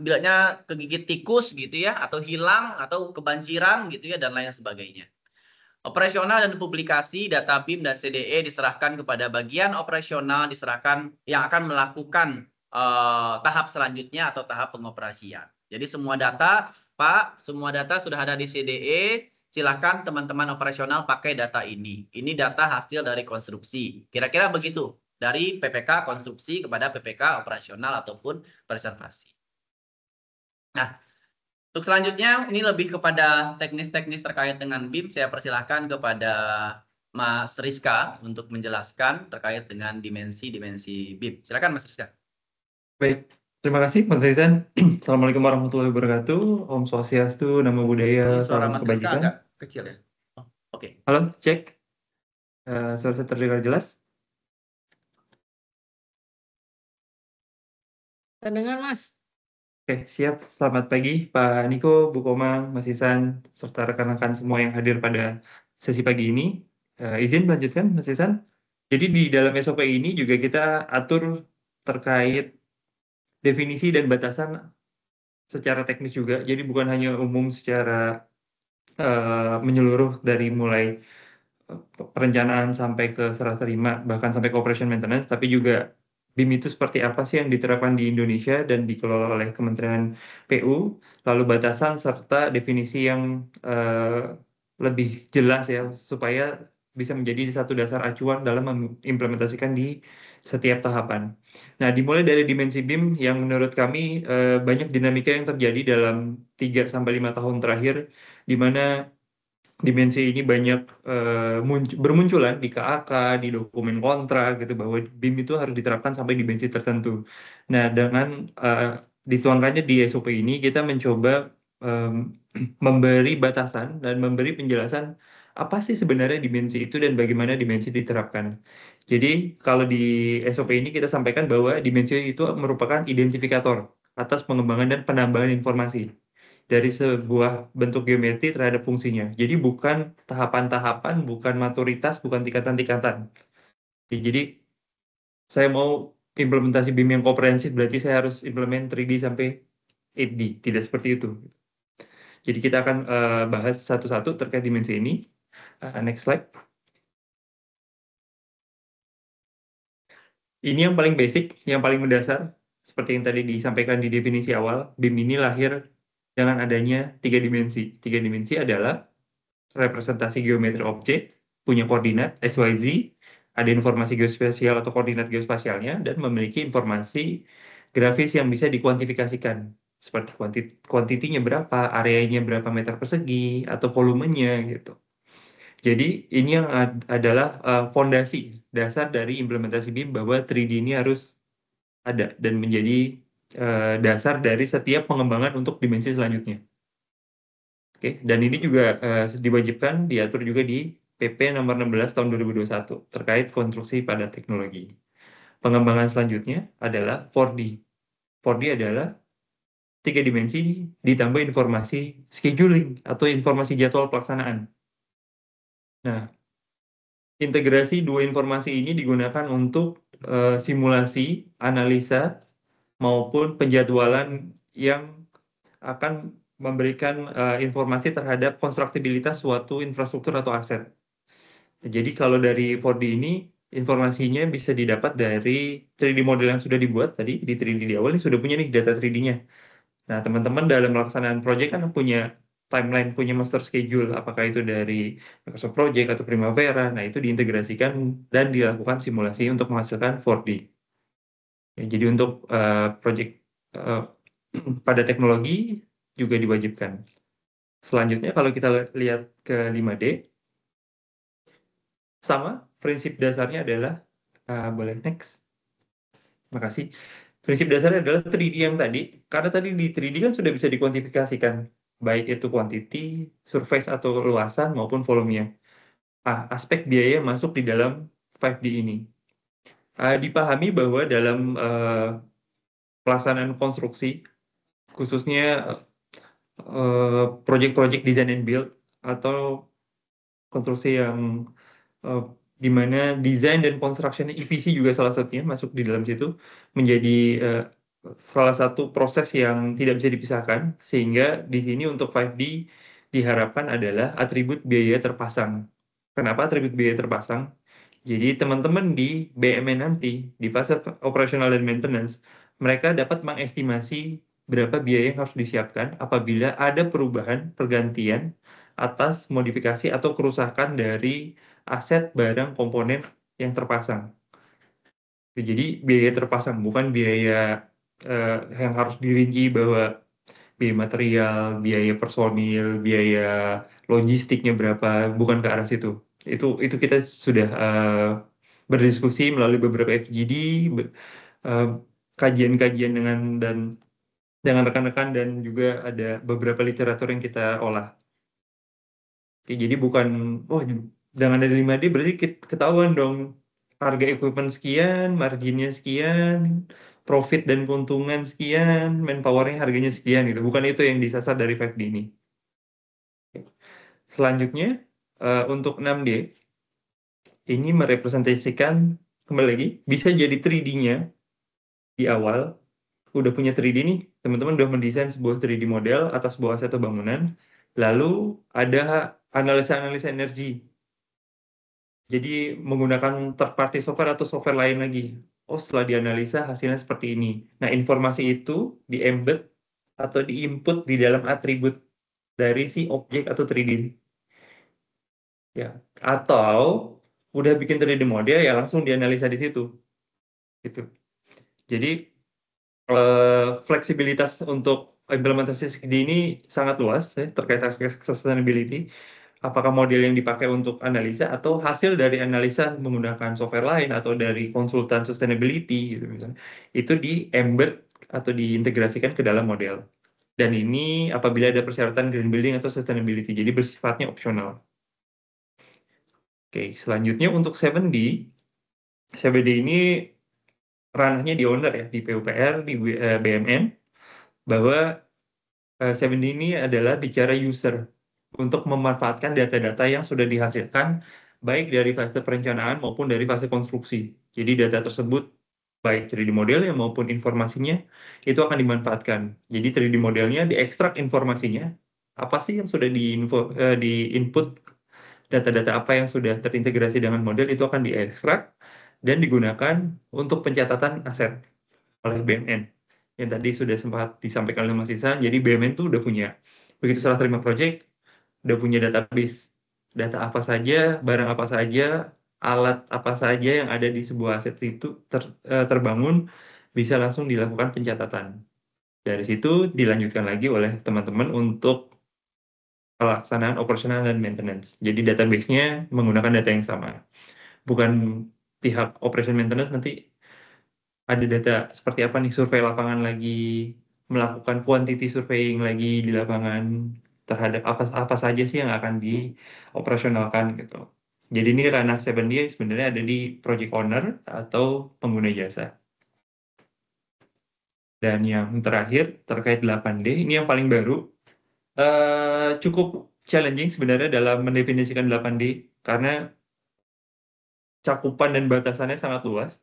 Bilanya kegigit tikus gitu ya, atau hilang, atau kebanjiran gitu ya, dan lain sebagainya. Operasional dan publikasi data BIM dan CDE diserahkan kepada bagian operasional yang akan melakukan tahap selanjutnya atau tahap pengoperasian. Jadi semua data, Pak, semua data sudah ada di CDE. Silahkan teman-teman operasional pakai data ini. Ini data hasil dari konstruksi. Kira-kira begitu. Dari PPK konstruksi kepada PPK operasional ataupun preservasi. Nah, untuk selanjutnya, ini lebih kepada teknis-teknis terkait dengan BIM. Saya persilahkan kepada Mas Rizka untuk menjelaskan terkait dengan dimensi-dimensi BIM. Silakan Mas Rizka. Baik, terima kasih Mas Rizan. Assalamualaikum warahmatullahi wabarakatuh. Om Swastiastu, Namo Buddhaya, Ini suara salam Mas Rizka kebajikan. agak kecil ya. Oh, oke. Halo, cek. Suara saya terdengar jelas? Terdengar, Mas. Oke, siap. Selamat pagi, Pak Niko, Bu Komang, Mas Isan, serta rekan-rekan semua yang hadir pada sesi pagi ini. Izin melanjutkan, Mas Isan. Jadi di dalam SOP ini juga kita atur terkait definisi dan batasan secara teknis juga. Jadi bukan hanya umum secara menyeluruh dari mulai perencanaan sampai ke serah terima, bahkan sampai ke operation maintenance, tapi juga BIM itu seperti apa sih yang diterapkan di Indonesia dan dikelola oleh Kementerian PU, lalu batasan serta definisi yang lebih jelas ya, supaya bisa menjadi satu dasar acuan dalam mengimplementasikan di setiap tahapan. Nah, dimulai dari dimensi BIM yang menurut kami banyak dinamika yang terjadi dalam 3-5 tahun terakhir, di mana dimensi ini banyak bermunculan di KAK, di dokumen kontrak gitu, bahwa BIM itu harus diterapkan sampai dimensi tertentu. Nah, dengan dituangkannya di SOP ini, kita mencoba memberi batasan dan memberi penjelasan apa sih sebenarnya dimensi itu dan bagaimana dimensi diterapkan. Jadi, kalau di SOP ini kita sampaikan bahwa dimensi itu merupakan identifikator atas pengembangan dan penambahan informasi dari sebuah bentuk geometri terhadap fungsinya. Jadi bukan tahapan-tahapan, bukan maturitas, bukan tingkatan-tingkatan. Jadi saya mau implementasi BIM yang komprehensif, berarti saya harus implement 3D sampai 8D. Tidak seperti itu. Jadi kita akan bahas satu-satu terkait dimensi ini. Next slide. Ini yang paling basic, yang paling mendasar. Seperti yang tadi disampaikan di definisi awal, BIM ini lahir dengan adanya 3 dimensi. 3 dimensi adalah representasi geometri objek, punya koordinat XYZ, ada informasi geospasial atau koordinat geospasialnya, dan memiliki informasi grafis yang bisa dikuantifikasikan, seperti kuantitinya berapa, areanya berapa meter persegi, atau volumenya gitu. Jadi ini yang adalah fondasi dasar dari implementasi BIM, bahwa 3D ini harus ada dan menjadi dasar dari setiap pengembangan untuk dimensi selanjutnya. Oke, dan ini juga diwajibkan diatur juga di PP nomor 16 tahun 2021 terkait konstruksi pada teknologi. Pengembangan selanjutnya adalah 4D. 4D adalah 3 dimensi ditambah informasi scheduling atau informasi jadwal pelaksanaan. Nah, integrasi dua informasi ini digunakan untuk simulasi, analisa, maupun penjadwalan yang akan memberikan informasi terhadap konstruksibilitas suatu infrastruktur atau aset. Jadi kalau dari 4D ini, informasinya bisa didapat dari 3D model yang sudah dibuat tadi, di 3D di awal ini sudah punya nih data 3D-nya. Nah, teman-teman dalam pelaksanaan proyek kan punya timeline, punya master schedule, apakah itu dari Microsoft Project atau Primavera, nah itu diintegrasikan dan dilakukan simulasi untuk menghasilkan 4D. Ya, jadi untuk proyek pada teknologi juga diwajibkan. Selanjutnya kalau kita lihat ke 5D, sama prinsip dasarnya adalah, boleh next, terima kasih. Prinsip dasarnya adalah 3D yang tadi, karena tadi di 3D kan sudah bisa dikuantifikasikan, baik itu quantity, surface atau luasan maupun volumenya. Aspek biaya masuk di dalam 5D ini. Dipahami bahwa dalam pelaksanaan konstruksi, khususnya proyek-proyek design and build atau konstruksi yang di mana desain dan construction EPC juga salah satunya masuk di dalam situ, menjadi salah satu proses yang tidak bisa dipisahkan, sehingga di sini untuk 5D diharapkan adalah atribut biaya terpasang. Kenapa atribut biaya terpasang? Jadi teman-teman di BMN nanti, di fase operasional dan maintenance, mereka dapat mengestimasi berapa biaya yang harus disiapkan apabila ada perubahan, pergantian atas modifikasi atau kerusakan dari aset, barang, komponen yang terpasang. Jadi biaya terpasang, bukan biaya yang harus dirinci bahwa biaya material, biaya personil, biaya logistiknya berapa, bukan ke arah situ. Itu kita sudah berdiskusi melalui beberapa FGD, kajian-kajian dengan rekan-rekan dan juga ada beberapa literatur yang kita olah. Oke, jadi bukan, dengan ada 5D berarti ketahuan dong harga equipment sekian, marginnya sekian, profit dan keuntungan sekian, manpowernya harganya sekian gitu. Bukan itu yang disasar dari 5D ini. Selanjutnya, untuk 6D, ini merepresentasikan, kembali lagi, bisa jadi 3D-nya di awal, udah punya 3D nih, teman-teman udah mendesain sebuah 3D model atas sebuah aset atau bangunan, lalu ada analisa-analisa energi. Jadi menggunakan third party software atau software lain lagi. Oh, setelah dianalisa hasilnya seperti ini. Nah, informasi itu di-embed atau di-input di dalam atribut dari si objek atau 3D. Ya, atau udah bikin 3D model ya langsung dianalisa di situ. Gitu. Jadi fleksibilitas untuk implementasi segini ini sangat luas ya, terkait sustainability. Apakah model yang dipakai untuk analisa atau hasil dari analisa menggunakan software lain atau dari konsultan sustainability gitu misalnya, itu di-embed atau diintegrasikan ke dalam model. Dan ini apabila ada persyaratan green building atau sustainability, jadi bersifatnya opsional. Oke, selanjutnya untuk 7D ini ranahnya di owner ya, di PUPR, di BMN, bahwa 7D ini adalah bicara user untuk memanfaatkan data-data yang sudah dihasilkan baik dari fase perencanaan maupun dari fase konstruksi. Jadi data tersebut baik 3D modelnya maupun informasinya itu akan dimanfaatkan. Jadi 3D modelnya diekstrak informasinya, apa sih yang sudah di-input, data-data apa yang sudah terintegrasi dengan model itu akan diekstrak dan digunakan untuk pencatatan aset oleh BMN. Yang tadi sudah sempat disampaikan oleh Mas Isan, jadi BMN itu udah punya, begitu salah terima project, udah punya database, data apa saja, barang apa saja, alat apa saja yang ada di sebuah aset itu terbangun, bisa langsung dilakukan pencatatan. Dari situ dilanjutkan lagi oleh teman-teman untuk pelaksanaan operasional dan maintenance. Jadi database-nya menggunakan data yang sama. Bukan pihak operation maintenance nanti ada data seperti apa nih, survei lapangan lagi, melakukan quantity surveying lagi di lapangan terhadap apa saja sih yang akan dioperasionalkan gitu. Jadi ini ranah 7D sebenarnya ada di project owner atau pengguna jasa. Dan yang terakhir terkait 8D, ini yang paling baru, cukup challenging sebenarnya dalam mendefinisikan 8D karena cakupan dan batasannya sangat luas.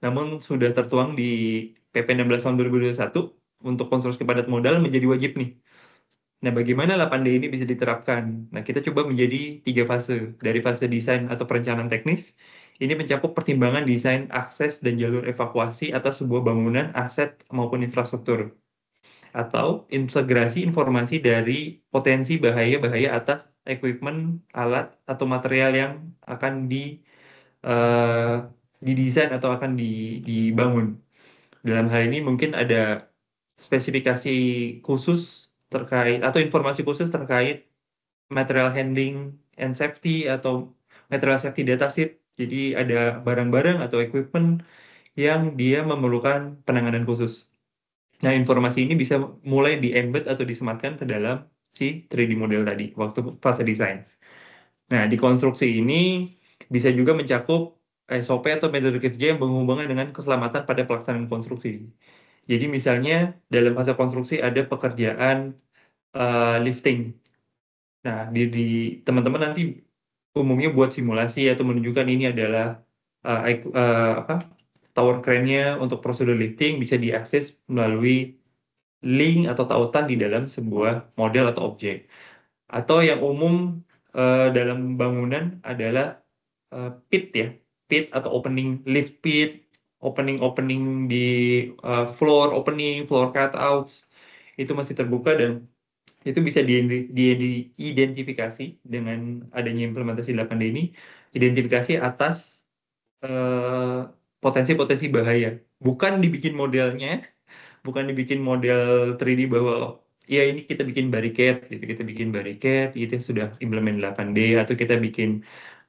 Namun sudah tertuang di PP 16 tahun 2021 untuk konstruksi padat modal menjadi wajib nih. Nah, bagaimana 8D ini bisa diterapkan? Nah, kita coba menjadi 3 fase. Dari fase desain atau perencanaan teknis, ini mencakup pertimbangan desain akses dan jalur evakuasi atas sebuah bangunan, aset, maupun infrastruktur. Atau integrasi informasi dari potensi bahaya-bahaya atas equipment, alat, atau material yang akan didesain atau akan dibangun. Dalam hal ini mungkin ada spesifikasi khusus terkait atau informasi khusus terkait material handling and safety atau material safety data sheet. Jadi ada barang-barang atau equipment yang dia memerlukan penanganan khusus. Nah, informasi ini bisa mulai di-embed atau disematkan ke dalam si 3D model tadi waktu fase desain. Nah, di konstruksi ini bisa juga mencakup SOP atau metode kerja yang berhubungan dengan keselamatan pada pelaksanaan konstruksi. Jadi misalnya dalam fase konstruksi ada pekerjaan lifting. Nah, teman-teman nanti umumnya buat simulasi atau menunjukkan ini adalah tower crane-nya untuk prosedur lifting bisa diakses melalui link atau tautan di dalam sebuah model atau objek. Atau yang umum dalam bangunan adalah pit ya, pit atau opening lift pit, opening di floor opening, floor cutouts itu masih terbuka dan itu bisa diidentifikasi dengan adanya implementasi 8D ini, identifikasi atas potensi-potensi bahaya. Bukan dibikin modelnya, bukan dibikin model 3D bahwa ya ini kita bikin barricade gitu, kita bikin barricade itu sudah implement 8D, atau kita bikin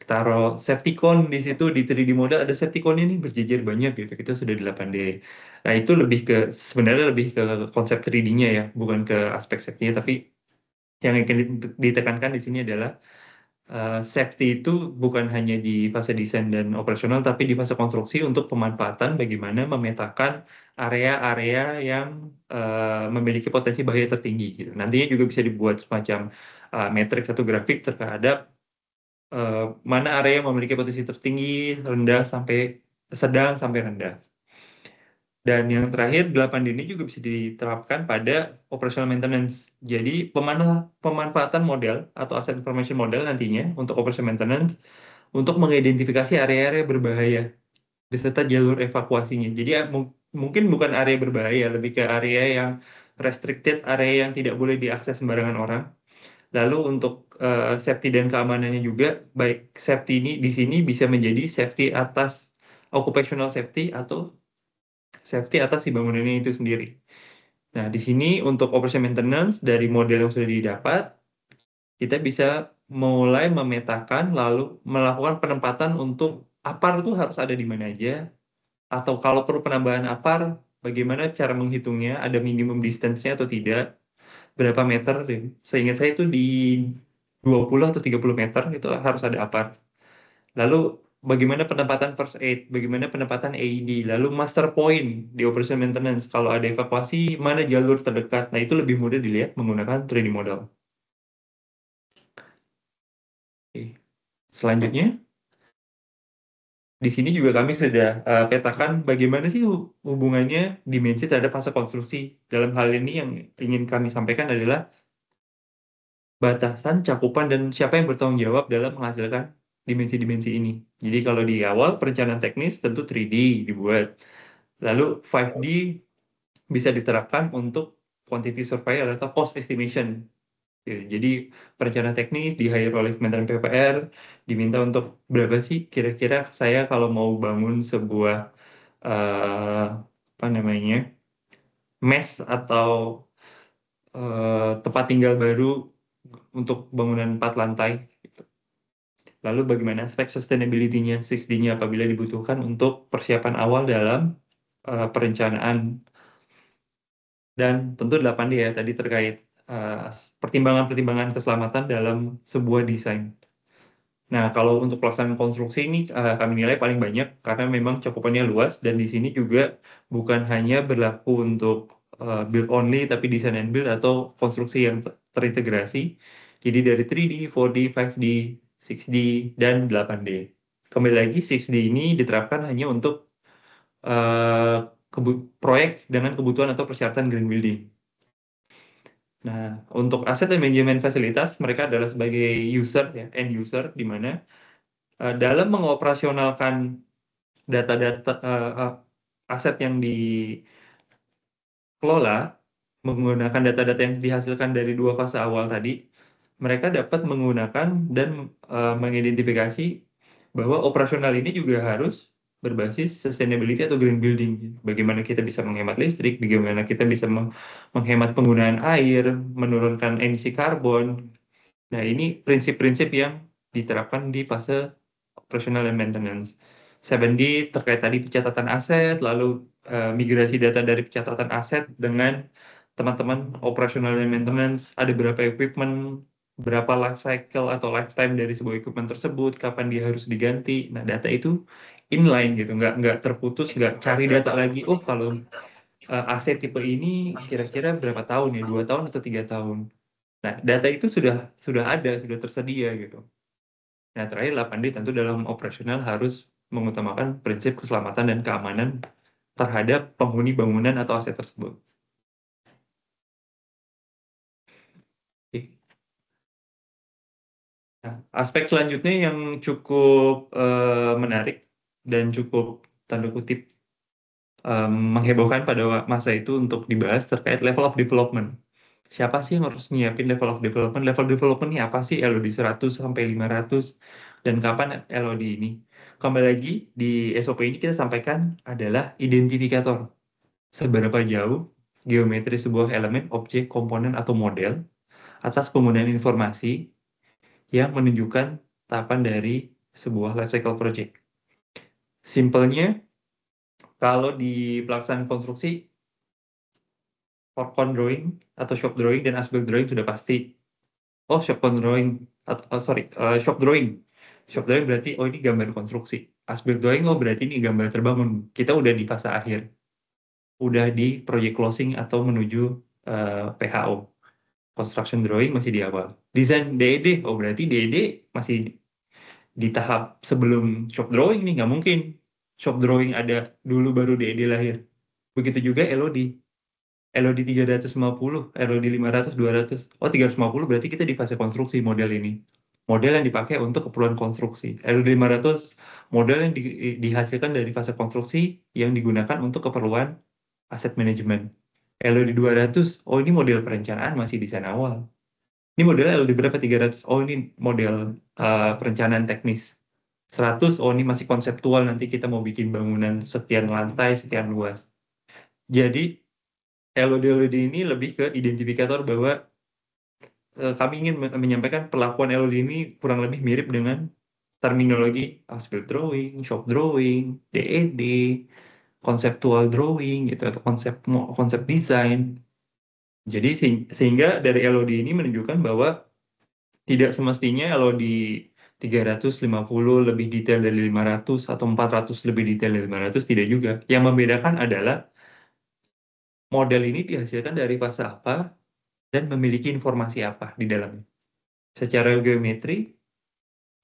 taruh safety cone di situ di 3D model ada safety cone ini berjejer banyak gitu, kita sudah di 8D. Nah, itu sebenarnya lebih ke konsep 3D-nya ya, bukan ke aspek safety-nya, tapi yang ingin ditekankan di sini adalah safety itu bukan hanya di fase desain dan operasional, tapi di fase konstruksi untuk pemanfaatan bagaimana memetakan area-area yang memiliki potensi bahaya tertinggi. Gitu. Nantinya juga bisa dibuat semacam matriks atau grafik terhadap mana area yang memiliki potensi tertinggi, rendah sampai sedang sampai rendah. Dan yang terakhir, 8D ini juga bisa diterapkan pada operational maintenance. Jadi, pemanfaatan model atau asset information model nantinya untuk operational maintenance untuk mengidentifikasi area-area berbahaya beserta jalur evakuasinya. Jadi, mungkin bukan area berbahaya, lebih ke area yang restricted, area yang tidak boleh diakses sembarangan orang. Lalu untuk safety dan keamanannya juga, baik safety ini di sini bisa menjadi safety atas occupational safety atau safety atas si bangunannya itu sendiri. Nah, di sini untuk operation maintenance dari model yang sudah didapat, kita bisa mulai memetakan lalu melakukan penempatan untuk APAR itu harus ada di mana aja, atau kalau perlu penambahan APAR, bagaimana cara menghitungnya, ada minimum distance-nya atau tidak, berapa meter, seingat saya itu di 20 atau 30 meter itu harus ada APAR. Lalu bagaimana penempatan first aid, bagaimana penempatan AED, lalu master point di operation maintenance, kalau ada evakuasi, mana jalur terdekat. Nah, itu lebih mudah dilihat menggunakan 3D model. Oke. Selanjutnya, di sini juga kami sudah petakan bagaimana sih hubungannya dimensi terhadap fase konstruksi. Dalam hal ini yang ingin kami sampaikan adalah batasan, cakupan, dan siapa yang bertanggung jawab dalam menghasilkan dimensi-dimensi ini. Jadi kalau di awal perencanaan teknis tentu 3D dibuat. Lalu 5D bisa diterapkan untuk quantity surveyor atau cost estimation. Jadi perencanaan teknis di hire oleh Kementerian PUPR diminta untuk berapa sih kira-kira saya kalau mau bangun sebuah mes atau tempat tinggal baru untuk bangunan 4 lantai. Lalu bagaimana aspek sustainability-nya, 6D-nya apabila dibutuhkan untuk persiapan awal dalam perencanaan. Dan tentu 8D ya, tadi terkait pertimbangan-pertimbangan keselamatan dalam sebuah desain. Nah, kalau untuk pelaksanaan konstruksi ini kami nilai paling banyak karena memang cakupannya luas, dan di sini juga bukan hanya berlaku untuk build only, tapi design and build atau konstruksi yang terintegrasi. Jadi dari 3D, 4D, 5D, 6D, dan 8D. Kembali lagi, 6D ini diterapkan hanya untuk proyek dengan kebutuhan atau persyaratan green building. Nah, untuk aset dan manajemen fasilitas, mereka adalah sebagai user, ya, end user, di mana dalam mengoperasionalkan data-data aset yang dikelola, menggunakan data-data yang dihasilkan dari 2 fase awal tadi, mereka dapat menggunakan dan mengidentifikasi bahwa operasional ini juga harus berbasis sustainability atau green building. Bagaimana kita bisa menghemat listrik, bagaimana kita bisa menghemat penggunaan air, menurunkan emisi karbon. Nah, ini prinsip-prinsip yang diterapkan di fase operational and maintenance. 7D terkait tadi pencatatan aset, lalu migrasi data dari pencatatan aset dengan teman-teman operational and maintenance, ada berapa equipment, berapa life cycle atau lifetime dari sebuah equipment tersebut, kapan dia harus diganti. Nah, data itu inline gitu, nggak terputus, nggak cari data lagi. Oh, kalau aset tipe ini kira-kira berapa tahun ya, 2 tahun atau 3 tahun. Nah, data itu sudah ada, sudah tersedia gitu. Nah, terakhir 8D tentu dalam operasional harus mengutamakan prinsip keselamatan dan keamanan terhadap penghuni bangunan atau aset tersebut. Oke. Nah, aspek selanjutnya yang cukup menarik dan cukup tanda kutip menghebohkan pada masa itu untuk dibahas terkait level of development. Siapa sih yang harus nyiapin level of development? Level development ini apa sih? LOD 100 sampai 500 dan kapan LOD ini? Kembali lagi di SOP ini kita sampaikan adalah identifikator. Seberapa jauh geometri sebuah elemen, objek, komponen, atau model atas penggunaan informasi yang menunjukkan tahapan dari sebuah life cycle project. Simpelnya, kalau di pelaksanaan konstruksi, orcon drawing atau shop drawing dan as-built drawing sudah pasti. Oh, shop drawing, shop drawing. Shop drawing berarti, oh ini gambar konstruksi. As-built drawing, oh berarti ini gambar terbangun. Kita udah di fase akhir. Udah di project closing atau menuju PHO. Construction drawing masih di awal. Desain DED, oh berarti DED masih di tahap sebelum shop drawing nih, nggak mungkin. Shop drawing ada dulu baru DED lahir. Begitu juga LOD. LOD 350, LOD 500, 200. Oh 350 berarti kita di fase konstruksi model ini. Model yang dipakai untuk keperluan konstruksi. LOD 500 model yang dihasilkan dari fase konstruksi yang digunakan untuk keperluan aset manajemen. LOD 200, oh ini model perencanaan masih desain awal. Ini modelnya LOD berapa? 300, oh ini model perencanaan teknis. 100, oh ini masih konseptual, nanti kita mau bikin bangunan sekian lantai, sekian luas. Jadi LOD ini lebih ke identifikator bahwa kami ingin menyampaikan perlakuan LOD ini kurang lebih mirip dengan terminologi as-built drawing, shop drawing, DED, conceptual drawing gitu atau konsep desain. Jadi sehingga dari LOD ini menunjukkan bahwa tidak semestinya LOD 350 lebih detail dari 500 atau 400 lebih detail dari 500, tidak juga. Yang membedakan adalah model ini dihasilkan dari fase apa dan memiliki informasi apa di dalamnya. Secara geometri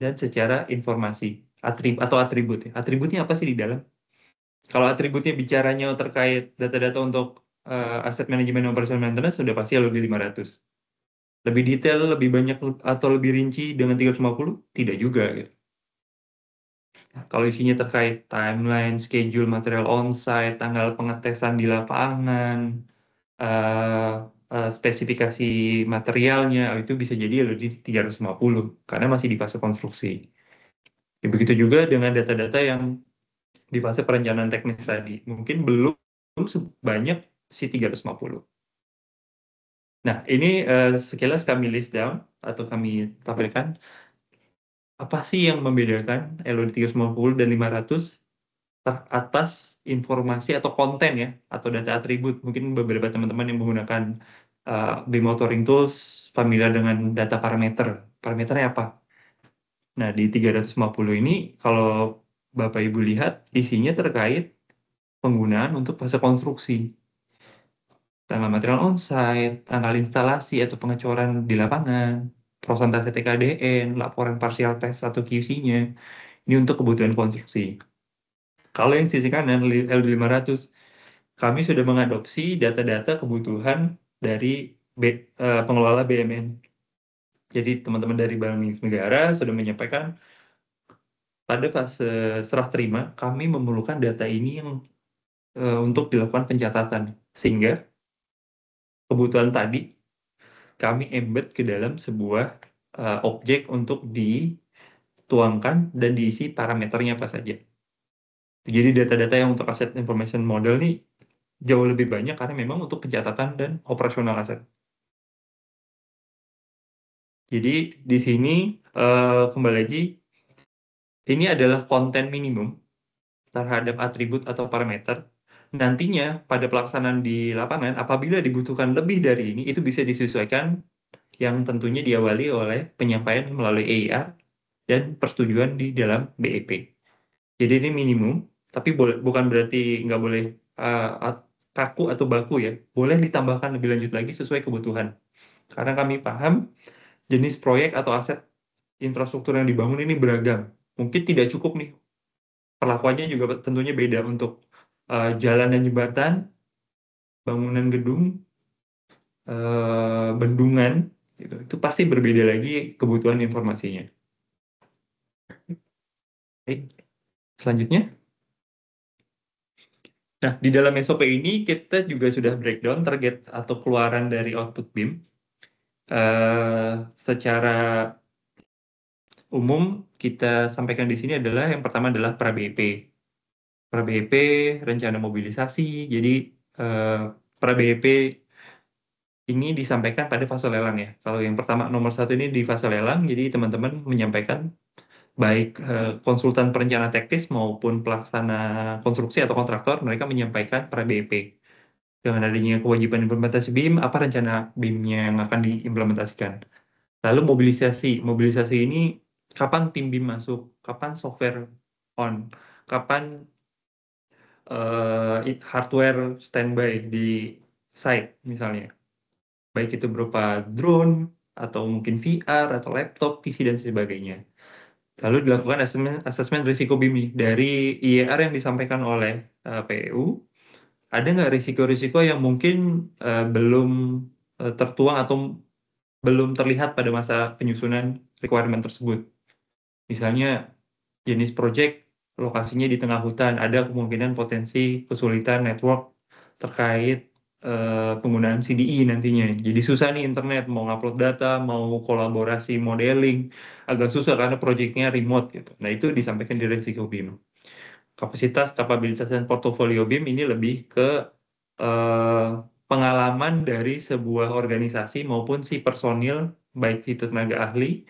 dan secara informasi atau atribut. Atributnya apa sih di dalam? Kalau atributnya bicaranya terkait data-data untuk aset manajemen dan operational maintenance, sudah pasti LOD 500. Lebih detail, lebih banyak atau lebih rinci dengan 350? Tidak juga gitu. Kalau isinya terkait timeline, schedule, material on-site, tanggal pengetesan di lapangan, spesifikasi materialnya, itu bisa jadi LOD 350 karena masih di fase konstruksi. Ya, begitu juga dengan data-data yang di fase perencanaan teknis tadi. Mungkin belum sebanyak si 350. Nah, ini sekilas kami list down atau kami tampilkan apa sih yang membedakan LOD 350 dan 500 atas informasi atau konten ya, atau data atribut. Mungkin beberapa teman-teman yang menggunakan BIM Authoring Tools familiar dengan data parameter. Parameternya apa? Nah, di 350 ini kalau Bapak Ibu lihat isinya terkait penggunaan untuk fase konstruksi. Tanggal material on-site, tanggal instalasi atau pengecoran di lapangan, prosentase TKDN, laporan partial test atau QC-nya. Ini untuk kebutuhan konstruksi. Kalau yang sisi kanan, L500, kami sudah mengadopsi data-data kebutuhan dari pengelola BMN. Jadi teman-teman dari Bank Negara sudah menyampaikan pada fase serah terima, kami memerlukan data ini yang untuk dilakukan pencatatan. Sehingga kebutuhan tadi kami embed ke dalam sebuah objek untuk dituangkan dan diisi parameternya apa saja. Jadi data-data yang untuk asset information model ini jauh lebih banyak karena memang untuk pencatatan dan operasional aset. Jadi di sini kembali lagi, ini adalah konten minimum terhadap atribut atau parameter. Nantinya pada pelaksanaan di lapangan, apabila dibutuhkan lebih dari ini, itu bisa disesuaikan yang tentunya diawali oleh penyampaian melalui EIR dan persetujuan di dalam BEP. Jadi ini minimum, tapi bukan berarti nggak boleh kaku atau baku ya. Boleh ditambahkan lebih lanjut lagi sesuai kebutuhan. Karena kami paham jenis proyek atau aset infrastruktur yang dibangun ini beragam. Mungkin tidak cukup nih perlakuannya juga tentunya beda untuk jalan dan jembatan, bangunan gedung, bendungan, gitu. Itu pasti berbeda lagi kebutuhan informasinya. Oke, selanjutnya. Nah, di dalam SOP ini kita juga sudah breakdown target atau keluaran dari output BIM. Secara umum kita sampaikan di sini adalah yang pertama adalah pra-BEP. Pra-BEP rencana mobilisasi. Jadi pra-BEP ini disampaikan pada fase lelang ya. Kalau yang pertama nomor 1 ini di fase lelang, jadi teman-teman menyampaikan baik konsultan perencana teknis maupun pelaksana konstruksi atau kontraktor, mereka menyampaikan pra-BEP. Dengan adanya kewajiban implementasi BIM, apa rencana BIM-nya yang akan diimplementasikan. Lalu mobilisasi. Mobilisasi ini kapan tim BIM masuk, kapan software on, kapan hardware standby di site misalnya. Baik itu berupa drone, atau mungkin VR, atau laptop, PC, dan sebagainya. Lalu dilakukan asesmen risiko BIM dari IER yang disampaikan oleh PU. Ada nggak risiko-risiko yang mungkin belum tertuang atau belum terlihat pada masa penyusunan requirement tersebut. Misalnya jenis project, lokasinya di tengah hutan, ada kemungkinan potensi kesulitan network terkait penggunaan CDI nantinya. Jadi susah nih internet, mau ngupload data, mau kolaborasi modeling, agak susah karena projectnya remote gitu. Nah itu disampaikan di risiko BIM. Kapasitas, kapabilitas, dan portofolio BIM ini lebih ke pengalaman dari sebuah organisasi maupun si personil, baik itu tenaga ahli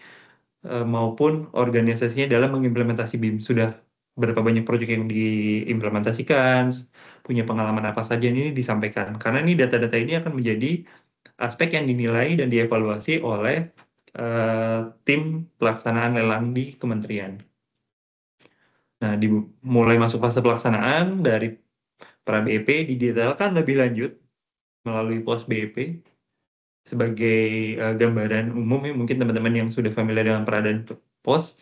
maupun organisasinya dalam mengimplementasi BIM. Sudah berapa banyak proyek yang diimplementasikan, punya pengalaman apa saja, ini disampaikan. Karena ini data-data ini akan menjadi aspek yang dinilai dan dievaluasi oleh tim pelaksanaan lelang di kementerian. Nah, mulai masuk fase pelaksanaan dari pra-BEP didetailkan lebih lanjut melalui pos-BEP sebagai gambaran umum ya, mungkin teman-teman yang sudah familiar dengan pra dan pos.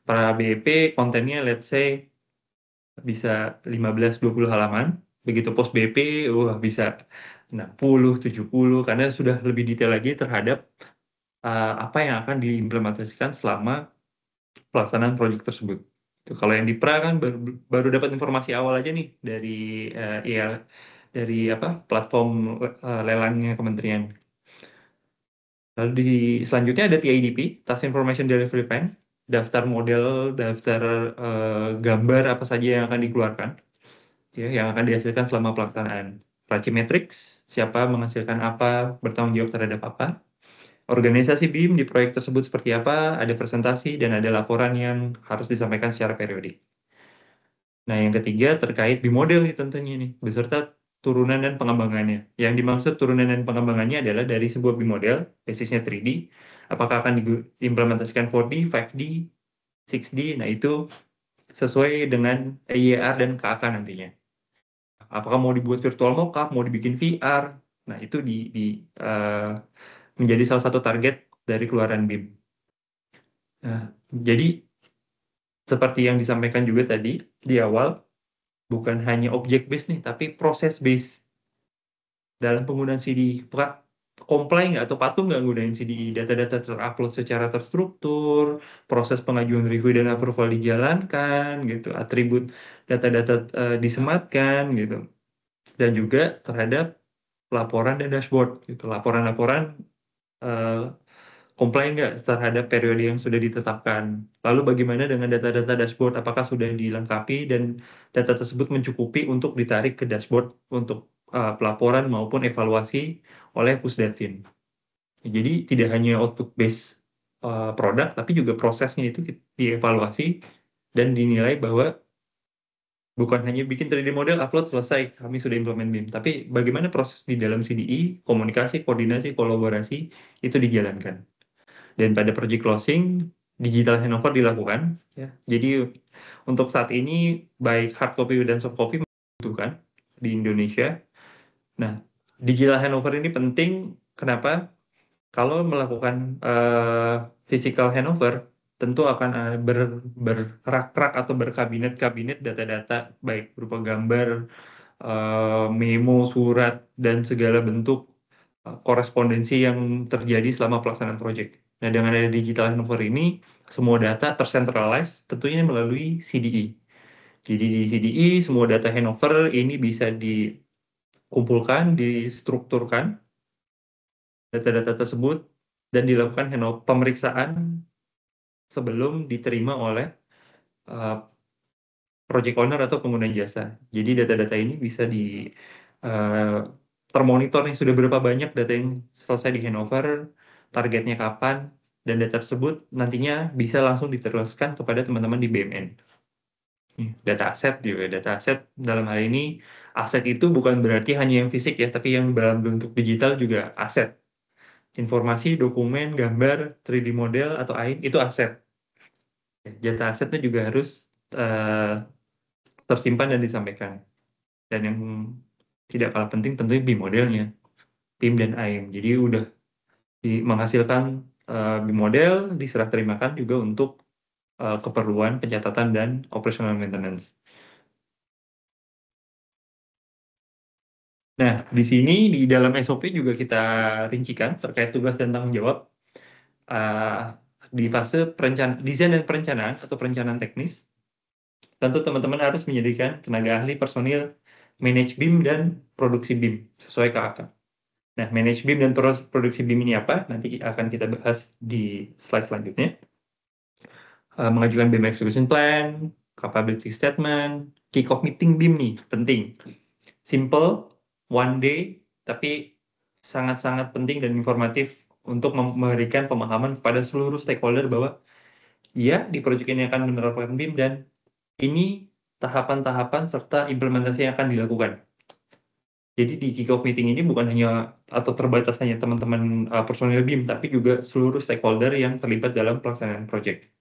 Pra-BEP kontennya let's say bisa 15-20 halaman, begitu pos-BEP bisa 60, 70 karena sudah lebih detail lagi terhadap apa yang akan diimplementasikan selama pelaksanaan proyek tersebut. Kalau yang di pra kan baru dapat informasi awal aja nih dari dari platform lelangnya kementerian. Lalu selanjutnya ada TIDP, Task Information Delivery Plan, daftar model, daftar gambar apa saja yang akan dikeluarkan, ya, yang akan dihasilkan selama pelaksanaan. Pracimetrics, siapa menghasilkan apa, bertanggung jawab terhadap apa. Organisasi BIM di proyek tersebut seperti apa, ada presentasi, dan ada laporan yang harus disampaikan secara periodik. Nah, yang ketiga terkait BIM model nih tentunya nih, beserta turunan dan pengembangannya. Yang dimaksud turunan dan pengembangannya adalah dari sebuah BIM model, basisnya 3D, apakah akan diimplementasikan 4D, 5D, 6D, nah itu sesuai dengan EIR dan KAK nantinya. Apakah mau dibuat virtual mockup, mau dibikin VR, nah itu menjadi salah satu target dari keluaran BIM. Nah, jadi seperti yang disampaikan juga tadi di awal, bukan hanya object based nih, tapi proses based dalam penggunaan CDI. Comply nggak atau patuh nggak nggunain CDI? Data-data terupload secara terstruktur, proses pengajuan review dan approval dijalankan, gitu. Atribut data-data disematkan, gitu. Dan juga terhadap laporan dan dashboard, gitu. Laporan-laporan comply nggak terhadap periode yang sudah ditetapkan. Lalu bagaimana dengan data-data dashboard? Apakah sudah dilengkapi dan data tersebut mencukupi untuk ditarik ke dashboard untuk pelaporan maupun evaluasi oleh Pusdatin. Jadi tidak hanya output based produk, tapi juga prosesnya itu dievaluasi dan dinilai bahwa bukan hanya bikin 3D model, upload, selesai, kami sudah implement BIM. Tapi bagaimana proses di dalam CDI, komunikasi, koordinasi, kolaborasi, itu dijalankan. Dan pada project closing, digital handover dilakukan. Ya. Jadi untuk saat ini, baik hard copy dan soft copy membutuhkan di Indonesia. Nah, digital handover ini penting, kenapa? Kalau melakukan physical handover, tentu akan berrak-rak atau berkabinet-kabinet data-data baik berupa gambar, memo, surat, dan segala bentuk korespondensi yang terjadi selama pelaksanaan proyek. Nah, dengan ada digital handover ini, semua data tercentralize tentunya melalui CDE. Jadi di CDE, semua data handover ini bisa dikumpulkan, distrukturkan, data-data tersebut, dan dilakukan pemeriksaan sebelum diterima oleh project owner atau pengguna jasa. Jadi data-data ini bisa termonitor nih sudah berapa banyak data yang selesai di handover, targetnya kapan, dan data tersebut nantinya bisa langsung diteruskan kepada teman-teman di BMN. Data aset juga, data aset dalam hal ini aset itu bukan berarti hanya yang fisik ya, tapi yang dalam bentuk digital juga aset. Informasi, dokumen, gambar, 3D model atau AIN itu aset. Data asetnya juga harus tersimpan dan disampaikan. Dan yang tidak kalah penting tentunya BIM modelnya, BIM dan AIM. Jadi udah menghasilkan BIM model, diserah terimakan juga untuk keperluan pencatatan dan operational maintenance. Nah, di sini di dalam SOP juga kita rincikan terkait tugas dan tanggung jawab di fase desain dan perencanaan atau perencanaan teknis. Tentu teman-teman harus menyediakan tenaga ahli, personil, manage BIM dan produksi BIM sesuai KAK. Nah, manage BIM dan produksi BIM ini apa? Nanti akan kita bahas di slide selanjutnya. Mengajukan BIM execution plan, capability statement, kick-off meeting BIM nih, penting. Simple, one day, tapi sangat-sangat penting dan informatif untuk memberikan pemahaman kepada seluruh stakeholder bahwa ya, di proyek ini akan menerapkan BIM dan ini tahapan-tahapan serta implementasi yang akan dilakukan. Jadi di kick-off meeting ini bukan hanya atau terbatas hanya teman-teman personil BIM, tapi juga seluruh stakeholder yang terlibat dalam pelaksanaan proyek.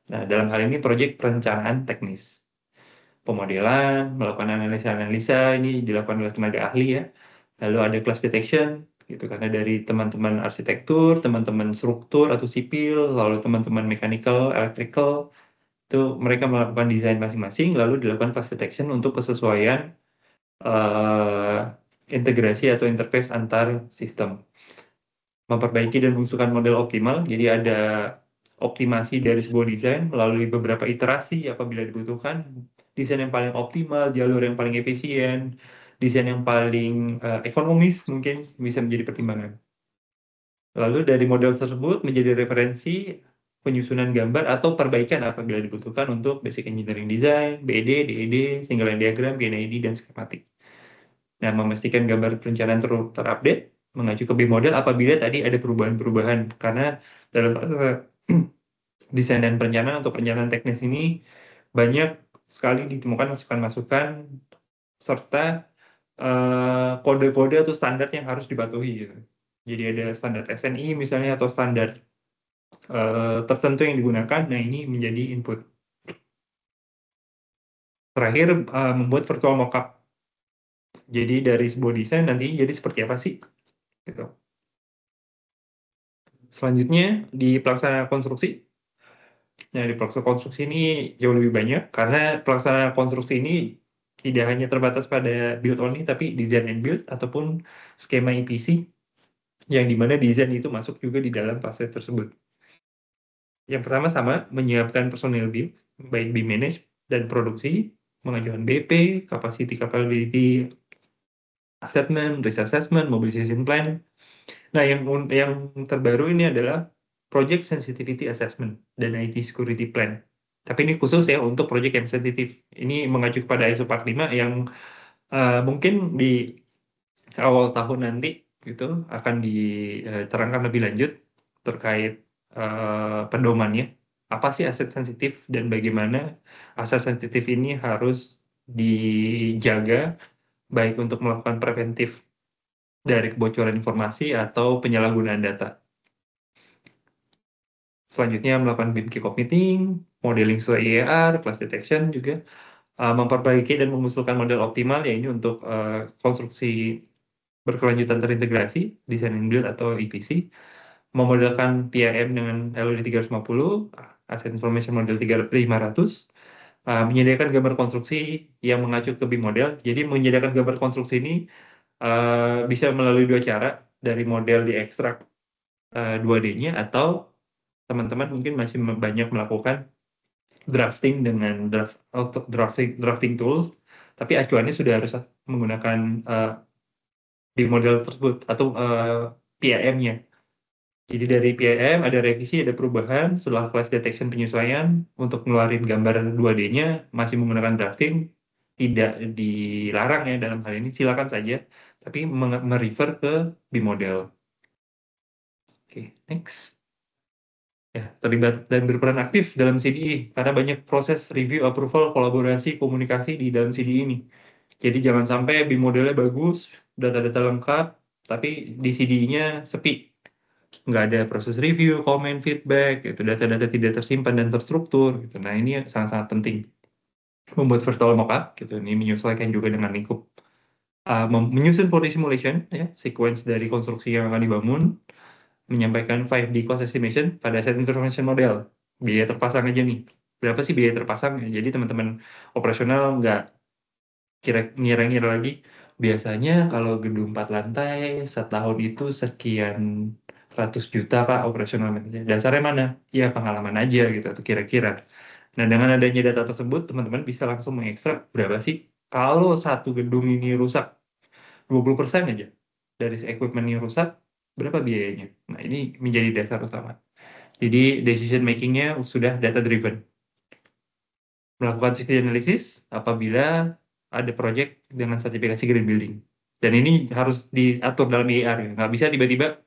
Nah, dalam hal ini proyek perencanaan teknis. Pemodelan, melakukan analisa-analisa, ini dilakukan oleh tenaga ahli ya. Lalu ada class detection, gitu karena dari teman-teman arsitektur, teman-teman struktur atau sipil, lalu teman-teman mechanical, electrical, itu mereka melakukan desain masing-masing, lalu dilakukan class detection untuk kesesuaian integrasi atau interface antar sistem. Memperbaiki dan mengusulkan model optimal, jadi ada optimasi dari sebuah desain melalui beberapa iterasi apabila dibutuhkan, desain yang paling optimal, jalur yang paling efisien, desain yang paling ekonomis mungkin bisa menjadi pertimbangan. Lalu dari model tersebut menjadi referensi penyusunan gambar atau perbaikan apabila dibutuhkan untuk basic engineering design, BED, DED, single line diagram, PNID, dan skematik. Nah, memastikan gambar perencanaan terupdate, mengacu ke BIM model apabila tadi ada perubahan-perubahan. Karena dalam desain dan perencanaan atau perencanaan teknis ini banyak sekali ditemukan masukan-masukan serta kode-kode atau standar yang harus dipatuhi. Gitu. Jadi ada standar SNI misalnya atau standar tertentu yang digunakan. Nah, ini menjadi input. Terakhir, membuat virtual mockup. Jadi dari sebuah desain nanti jadi seperti apa sih? Gitu. Selanjutnya di pelaksanaan konstruksi. Nah, di pelaksanaan konstruksi ini jauh lebih banyak karena pelaksanaan konstruksi ini tidak hanya terbatas pada build only, tapi design and build ataupun skema EPC yang dimana desain itu masuk juga di dalam fase tersebut. Yang pertama sama, menyiapkan personil BIM, baik BIM manage dan produksi, mengajukan BP, capability assessment, risk assessment, mobilization plan. Nah, yang terbaru ini adalah project sensitivity assessment dan IT security plan. Tapi ini khusus ya untuk project yang sensitif. Ini mengacu kepada ISO 45 yang mungkin di awal tahun nanti gitu akan diterangkan lebih lanjut terkait pedomannya. Apa sih aset sensitif dan bagaimana aset sensitif ini harus dijaga baik untuk melakukan preventif dari kebocoran informasi atau penyalahgunaan data. Selanjutnya melakukan BIM kick-off meeting, modeling sesuai IER, class detection juga, memperbaiki dan mengusulkan model optimal, ya ini untuk konstruksi berkelanjutan terintegrasi, design and build atau EPC, memodelkan PIM dengan LOD 350, Asset Information Model 500, menyediakan gambar konstruksi yang mengacu ke BIM model. Jadi menyediakan gambar konstruksi ini bisa melalui dua cara, dari model diekstrak 2D-nya, atau teman-teman mungkin masih banyak melakukan drafting dengan drafting tools, tapi acuannya sudah harus menggunakan BIM model tersebut atau PIM-nya. Jadi dari PIM ada revisi, ada perubahan, setelah class detection penyesuaian untuk ngeluarin gambar 2D-nya masih menggunakan drafting, tidak dilarang ya dalam hal ini, silakan saja, tapi merefer ke BIM model. Oke, next. Ya, terlibat dan berperan aktif dalam CDE karena banyak proses review, approval, kolaborasi, komunikasi di dalam CDE ini. Jadi jangan sampai BIM modelnya bagus, data-data lengkap, tapi di CDE-nya sepi. Nggak ada proses review, comment, feedback, gitu. Data-data tidak tersimpan dan terstruktur. Gitu. Nah, ini sangat-sangat penting. Membuat virtual mockup, gitu. Ini menyesuaikan juga dengan lingkup. Menyusun body simulation, ya, sequence dari konstruksi yang akan dibangun, menyampaikan 5D cost estimation pada asset information model. Biaya terpasang aja nih. Berapa sih biaya terpasang? Jadi teman-teman operasional nggak ngira-ngira lagi. Biasanya kalau gedung 4 lantai, setahun itu sekian ratus juta Pak operasional manager. Dasarnya mana? Ya pengalaman aja gitu, atau kira-kira. Nah dengan adanya data tersebut, teman-teman bisa langsung mengekstrak berapa sih kalau satu gedung ini rusak 20% aja dari equipment yang rusak, berapa biayanya? Nah, ini menjadi dasar utama. Jadi, decision making-nya sudah data driven. Melakukan safety analysis apabila ada project dengan sertifikasi green building. Dan ini harus diatur dalam IR. Nggak bisa tiba-tiba,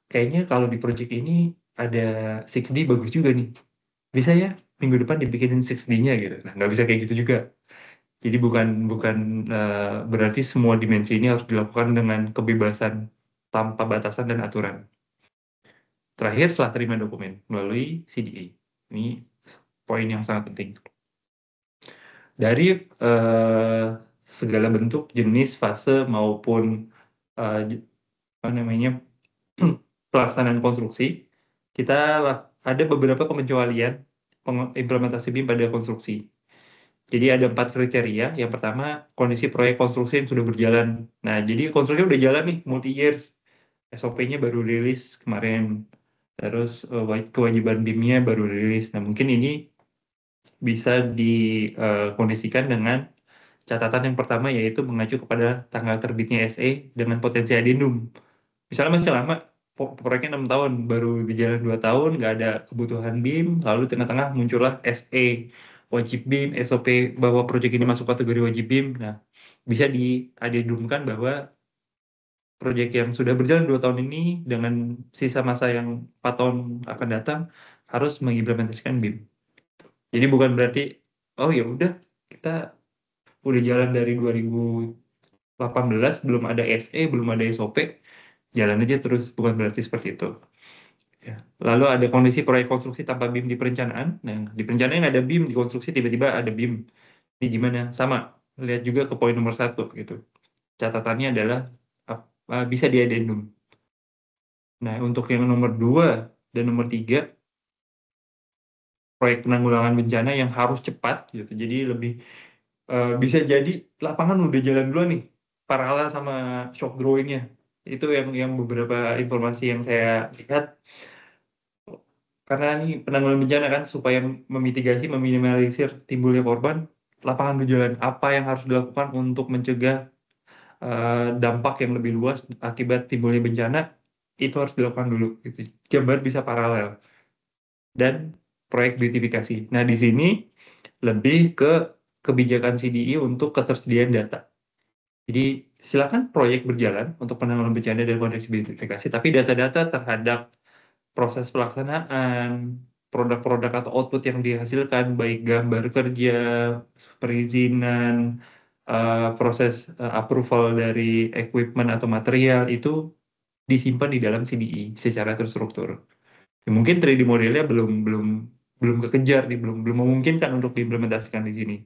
kayaknya kalau di project ini ada 6D bagus juga nih. Bisa ya, minggu depan dibikinin 6D-nya gitu. Nah, nggak bisa kayak gitu juga. Jadi bukan berarti semua dimensi ini harus dilakukan dengan kebebasan tanpa batasan dan aturan. Terakhir, setelah terima dokumen melalui CDA. Ini poin yang sangat penting. Dari segala bentuk, jenis, fase maupun pelaksanaan konstruksi, kita ada beberapa pengecualian implementasi BIM pada konstruksi. Jadi ada 4 kriteria. Yang pertama, kondisi proyek konstruksi yang sudah berjalan. Nah, jadi konstruksi udah jalan nih, multi-years. SOP-nya baru rilis kemarin. Terus kewajiban BIM-nya baru rilis. Nah, mungkin ini bisa dikondisikan dengan catatan yang pertama, yaitu mengacu kepada tanggal terbitnya SE dengan potensi addendum. Misalnya masih lama, proyeknya 6 tahun, baru berjalan 2 tahun, nggak ada kebutuhan BIM, lalu tengah-tengah muncullah SE, wajib BIM, SOP bahwa proyek ini masuk kategori wajib BIM. Nah, bisa diadendumkan bahwa proyek yang sudah berjalan 2 tahun ini dengan sisa masa yang 4 tahun akan datang harus mengimplementasikan BIM. Jadi bukan berarti, oh ya udah kita udah jalan dari 2018, belum ada SE, belum ada SOP, jalan aja terus, bukan berarti seperti itu. Ya. Lalu ada kondisi proyek konstruksi tanpa BIM di perencanaan. Nah, di perencanaan ada BIM, di konstruksi tiba-tiba ada BIM. Ini gimana? Sama. Lihat juga ke poin nomor 1 gitu. Catatannya adalah bisa diadendum. Nah, untuk yang nomor 2 dan nomor 3, proyek penanggulangan bencana yang harus cepat gitu. Jadi lebih bisa jadi lapangan udah jalan dulu nih, paralel sama shock drawing-nya. Itu yang beberapa informasi yang saya lihat. Karena ini penanggulangan bencana kan, supaya memitigasi, meminimalisir timbulnya korban, lapangan udah jalan. Apa yang harus dilakukan untuk mencegah dampak yang lebih luas akibat timbulnya bencana, itu harus dilakukan dulu. Gitu. Gambar bisa paralel. Dan proyek beautifikasi. Nah, di sini lebih ke kebijakan CDE untuk ketersediaan data. Jadi, silakan proyek berjalan untuk penanggulangan bencana dan kondisi beautifikasi, tapi data-data terhadap proses pelaksanaan, produk-produk atau output yang dihasilkan, baik gambar kerja, perizinan, proses approval dari equipment atau material, itu disimpan di dalam CDE secara terstruktur. Ya, mungkin 3D modelnya belum kekejar nih, belum memungkinkan untuk diimplementasikan di sini.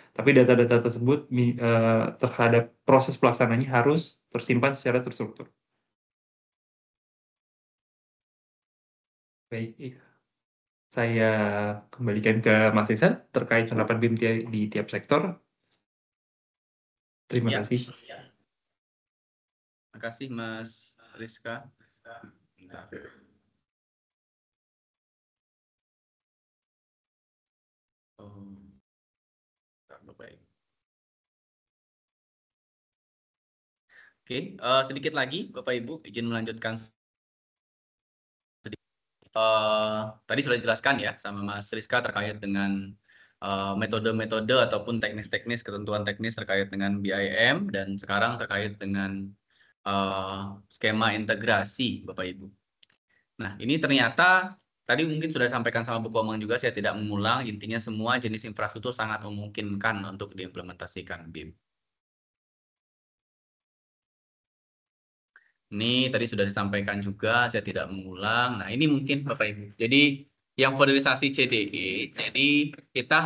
Tapi data-data tersebut terhadap proses pelaksanaannya harus tersimpan secara terstruktur. Baik, Saya kembalikan ke Mas Isan terkait penerapan BIM di tiap sektor. Terima Ya. kasih. Terima kasih Mas Rizka. Bentar. Bentar, Bapak Ibu. Oke, sedikit lagi Bapak Ibu izin melanjutkan. Tadi sudah dijelaskan ya sama Mas Rizka terkait dengan metode-metode ataupun teknis-teknis ketentuan teknis terkait dengan BIM dan sekarang terkait dengan skema integrasi Bapak Ibu. Nah, ini ternyata tadi mungkin sudah disampaikan sama Bu Komang juga, saya tidak mengulang, intinya semua jenis infrastruktur sangat memungkinkan untuk diimplementasikan BIM. Ini tadi sudah disampaikan juga, saya tidak mengulang. Nah, ini mungkin Bapak Ibu. Jadi, yang valorisasi CDE, jadi kita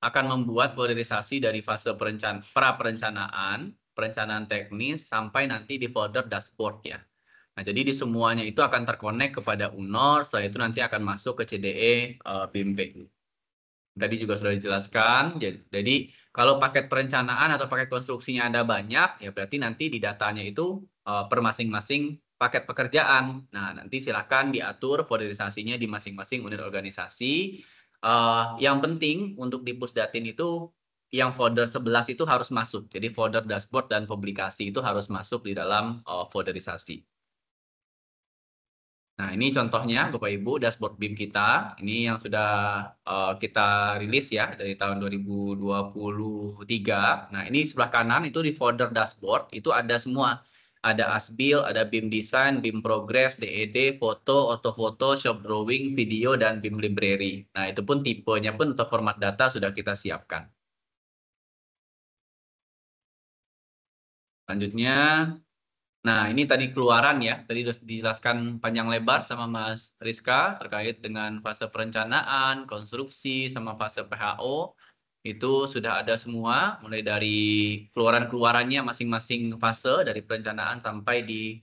akan membuat valorisasi dari fase pra-perencanaan, perencanaan teknis, sampai nanti di folder dashboard ya. Nah, jadi di semuanya itu akan terkonek kepada UNOR, setelah itu nanti akan masuk ke CDE BIM PU. Tadi juga sudah dijelaskan, jadi kalau paket perencanaan atau paket konstruksinya ada banyak, ya berarti nanti di datanya itu per masing-masing paket pekerjaan. Nah, nanti silakan diatur valorisasinya di masing-masing unit organisasi. Yang penting untuk di Pusdatin itu, yang folder 11 itu harus masuk. Jadi folder dashboard dan publikasi itu harus masuk di dalam valorisasi. Nah, ini contohnya Bapak Ibu dashboard BIM kita. Ini yang sudah kita rilis ya dari tahun 2023. Nah, ini sebelah kanan itu di folder dashboard itu ada semua. Ada Asbil, ada BIM Design, BIM Progress, DED, foto, ortofoto, shop drawing, video, dan BIM Library. Nah, itu pun tipenya pun atau format data sudah kita siapkan. Selanjutnya, nah, ini tadi keluaran ya, tadi sudah dijelaskan panjang lebar sama Mas Rizka terkait dengan fase perencanaan, konstruksi, sama fase PHO. Itu sudah ada semua, mulai dari keluaran-keluarannya masing-masing fase, dari perencanaan sampai di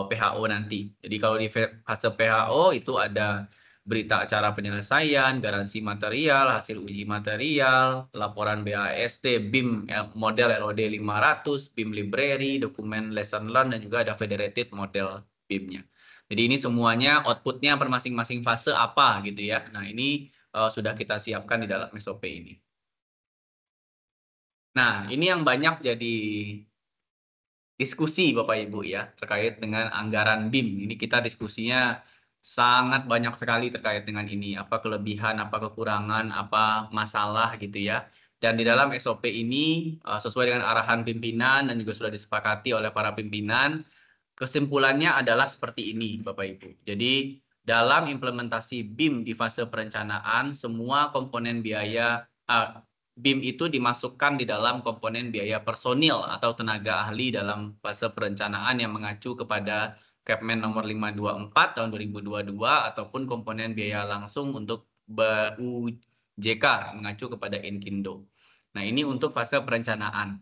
PHO nanti. Jadi kalau di fase PHO itu ada berita acara penyelesaian, garansi material, hasil uji material, laporan BAST, BIM model LOD 500, BIM library, dokumen lesson learn, dan juga ada federated model BIM-nya. Jadi ini semuanya output-nya per masing-masing fase apa gitu ya. Nah, ini sudah kita siapkan di dalam SOP ini. Nah, ini yang banyak jadi diskusi Bapak Ibu ya terkait dengan anggaran BIM. Ini kita diskusinya sangat banyak sekali terkait dengan ini. Apa kelebihan, apa kekurangan, apa masalah gitu ya. Dan di dalam SOP ini sesuai dengan arahan pimpinan dan juga sudah disepakati oleh para pimpinan, kesimpulannya adalah seperti ini Bapak Ibu. Jadi dalam implementasi BIM di fase perencanaan, semua komponen biaya BIM itu dimasukkan di dalam komponen biaya personil atau tenaga ahli dalam fase perencanaan yang mengacu kepada Kepmen nomor 524 tahun 2022 ataupun komponen biaya langsung untuk BUJK mengacu kepada Inkindo. Nah, ini untuk fase perencanaan.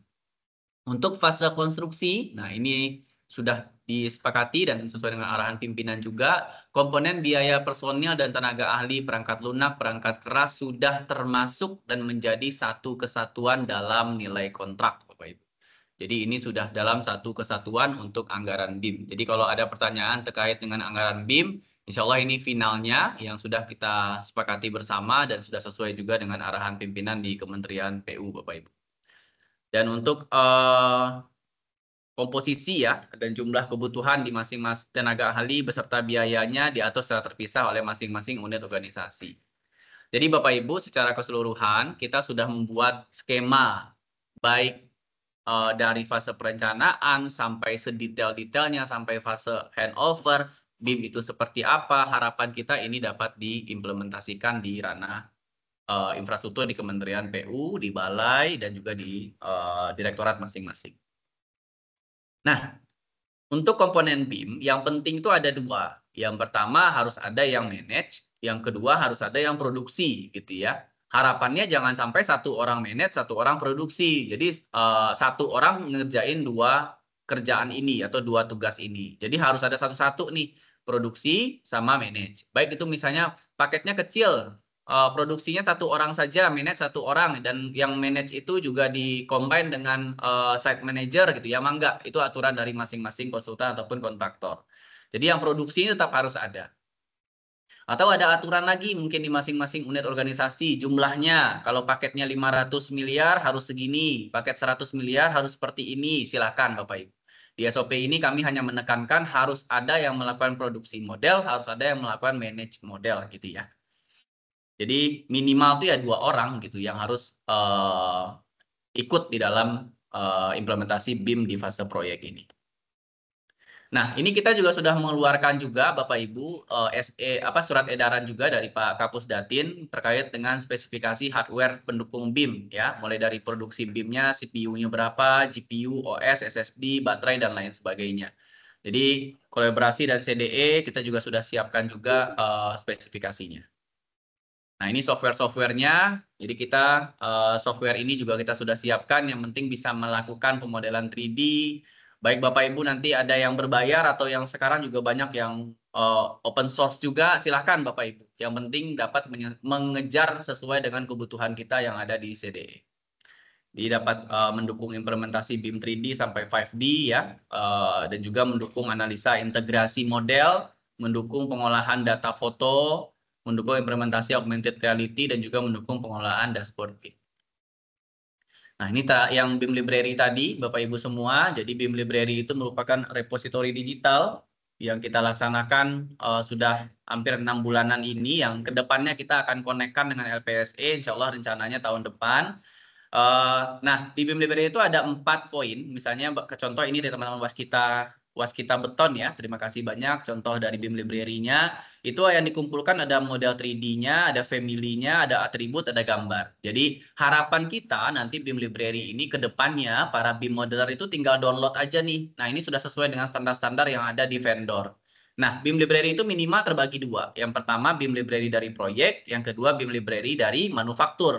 Untuk fase konstruksi, nah ini sudah disepakati dan sesuai dengan arahan pimpinan juga, komponen biaya personil dan tenaga ahli, perangkat lunak, perangkat keras sudah termasuk dan menjadi satu kesatuan dalam nilai kontrak, Bapak Ibu. Jadi ini sudah dalam satu kesatuan untuk anggaran BIM. Jadi kalau ada pertanyaan terkait dengan anggaran BIM, insya Allah ini finalnya yang sudah kita sepakati bersama dan sudah sesuai juga dengan arahan pimpinan di Kementerian PU, Bapak Ibu. Dan untuk komposisi ya dan jumlah kebutuhan di masing-masing tenaga ahli beserta biayanya diatur secara terpisah oleh masing-masing unit organisasi. Jadi Bapak Ibu secara keseluruhan kita sudah membuat skema baik dari fase perencanaan sampai sedetail-detailnya sampai fase handover BIM itu seperti apa, harapan kita ini dapat diimplementasikan di ranah infrastruktur di Kementerian PU, di Balai dan juga di direktorat masing-masing. Nah, untuk komponen BIM, yang penting itu ada dua. Yang pertama harus ada yang manage, yang kedua harus ada yang produksi, gitu ya. Harapannya jangan sampai satu orang manage, satu orang produksi. Jadi satu orang ngerjain dua kerjaan ini atau dua tugas ini. Jadi harus ada satu-satu nih, produksi sama manage. Baik itu misalnya paketnya kecil, produksinya 1 orang saja, manage 1 orang, dan yang manage itu juga di-combine dengan site manager gitu ya, enggak, itu aturan dari masing-masing konsultan ataupun kontraktor. Jadi yang produksi ini tetap harus ada. Atau ada aturan lagi mungkin di masing-masing unit organisasi, jumlahnya, kalau paketnya 500 miliar harus segini, paket 100 miliar harus seperti ini, silakan Bapak Ibu. Di SOP ini kami hanya menekankan harus ada yang melakukan produksi model, harus ada yang melakukan manage model gitu ya. Jadi minimal itu ya 2 orang gitu yang harus ikut di dalam implementasi BIM di fase proyek ini. Nah, ini kita juga sudah mengeluarkan juga Bapak Ibu surat edaran juga dari Pak Kapus Datin terkait dengan spesifikasi hardware pendukung BIM ya, mulai dari produksi BIM-nya, CPU-nya berapa, GPU, OS, SSD, baterai dan lain sebagainya. Jadi kolaborasi dan CDE kita juga sudah siapkan juga spesifikasinya. Nah, ini software-softwarenya. Jadi kita software ini juga kita sudah siapkan. Yang penting bisa melakukan pemodelan 3D. Baik Bapak Ibu nanti ada yang berbayar atau yang sekarang juga banyak yang open source juga. Silahkan Bapak Ibu. Yang penting dapat mengejar sesuai dengan kebutuhan kita yang ada di CDE. Jadi dapat mendukung implementasi BIM 3D sampai 5D ya. Dan juga mendukung analisa integrasi model, mendukung pengolahan data foto, mendukung implementasi augmented reality, dan juga mendukung pengolahan dashboard BIM. Nah, ini yang BIM Library tadi, Bapak Ibu semua. Jadi BIM Library itu merupakan repositori digital yang kita laksanakan sudah hampir 6 bulanan ini, yang kedepannya kita akan konekkan dengan LPSE, insya Allah rencananya tahun depan. Nah, di BIM Library itu ada 4 poin, misalnya contoh ini dari teman-teman Waskita Beton ya, terima kasih banyak contoh dari BIM Library-nya. Itu yang dikumpulkan ada model 3D-nya, ada family-nya, ada atribut, ada gambar. Jadi harapan kita nanti BIM Library ini ke depannya para BIM modeler itu tinggal download aja nih. Nah, ini sudah sesuai dengan standar-standar yang ada di vendor. Nah, BIM Library itu minimal terbagi 2. Yang pertama BIM Library dari proyek, yang kedua BIM Library dari manufaktur.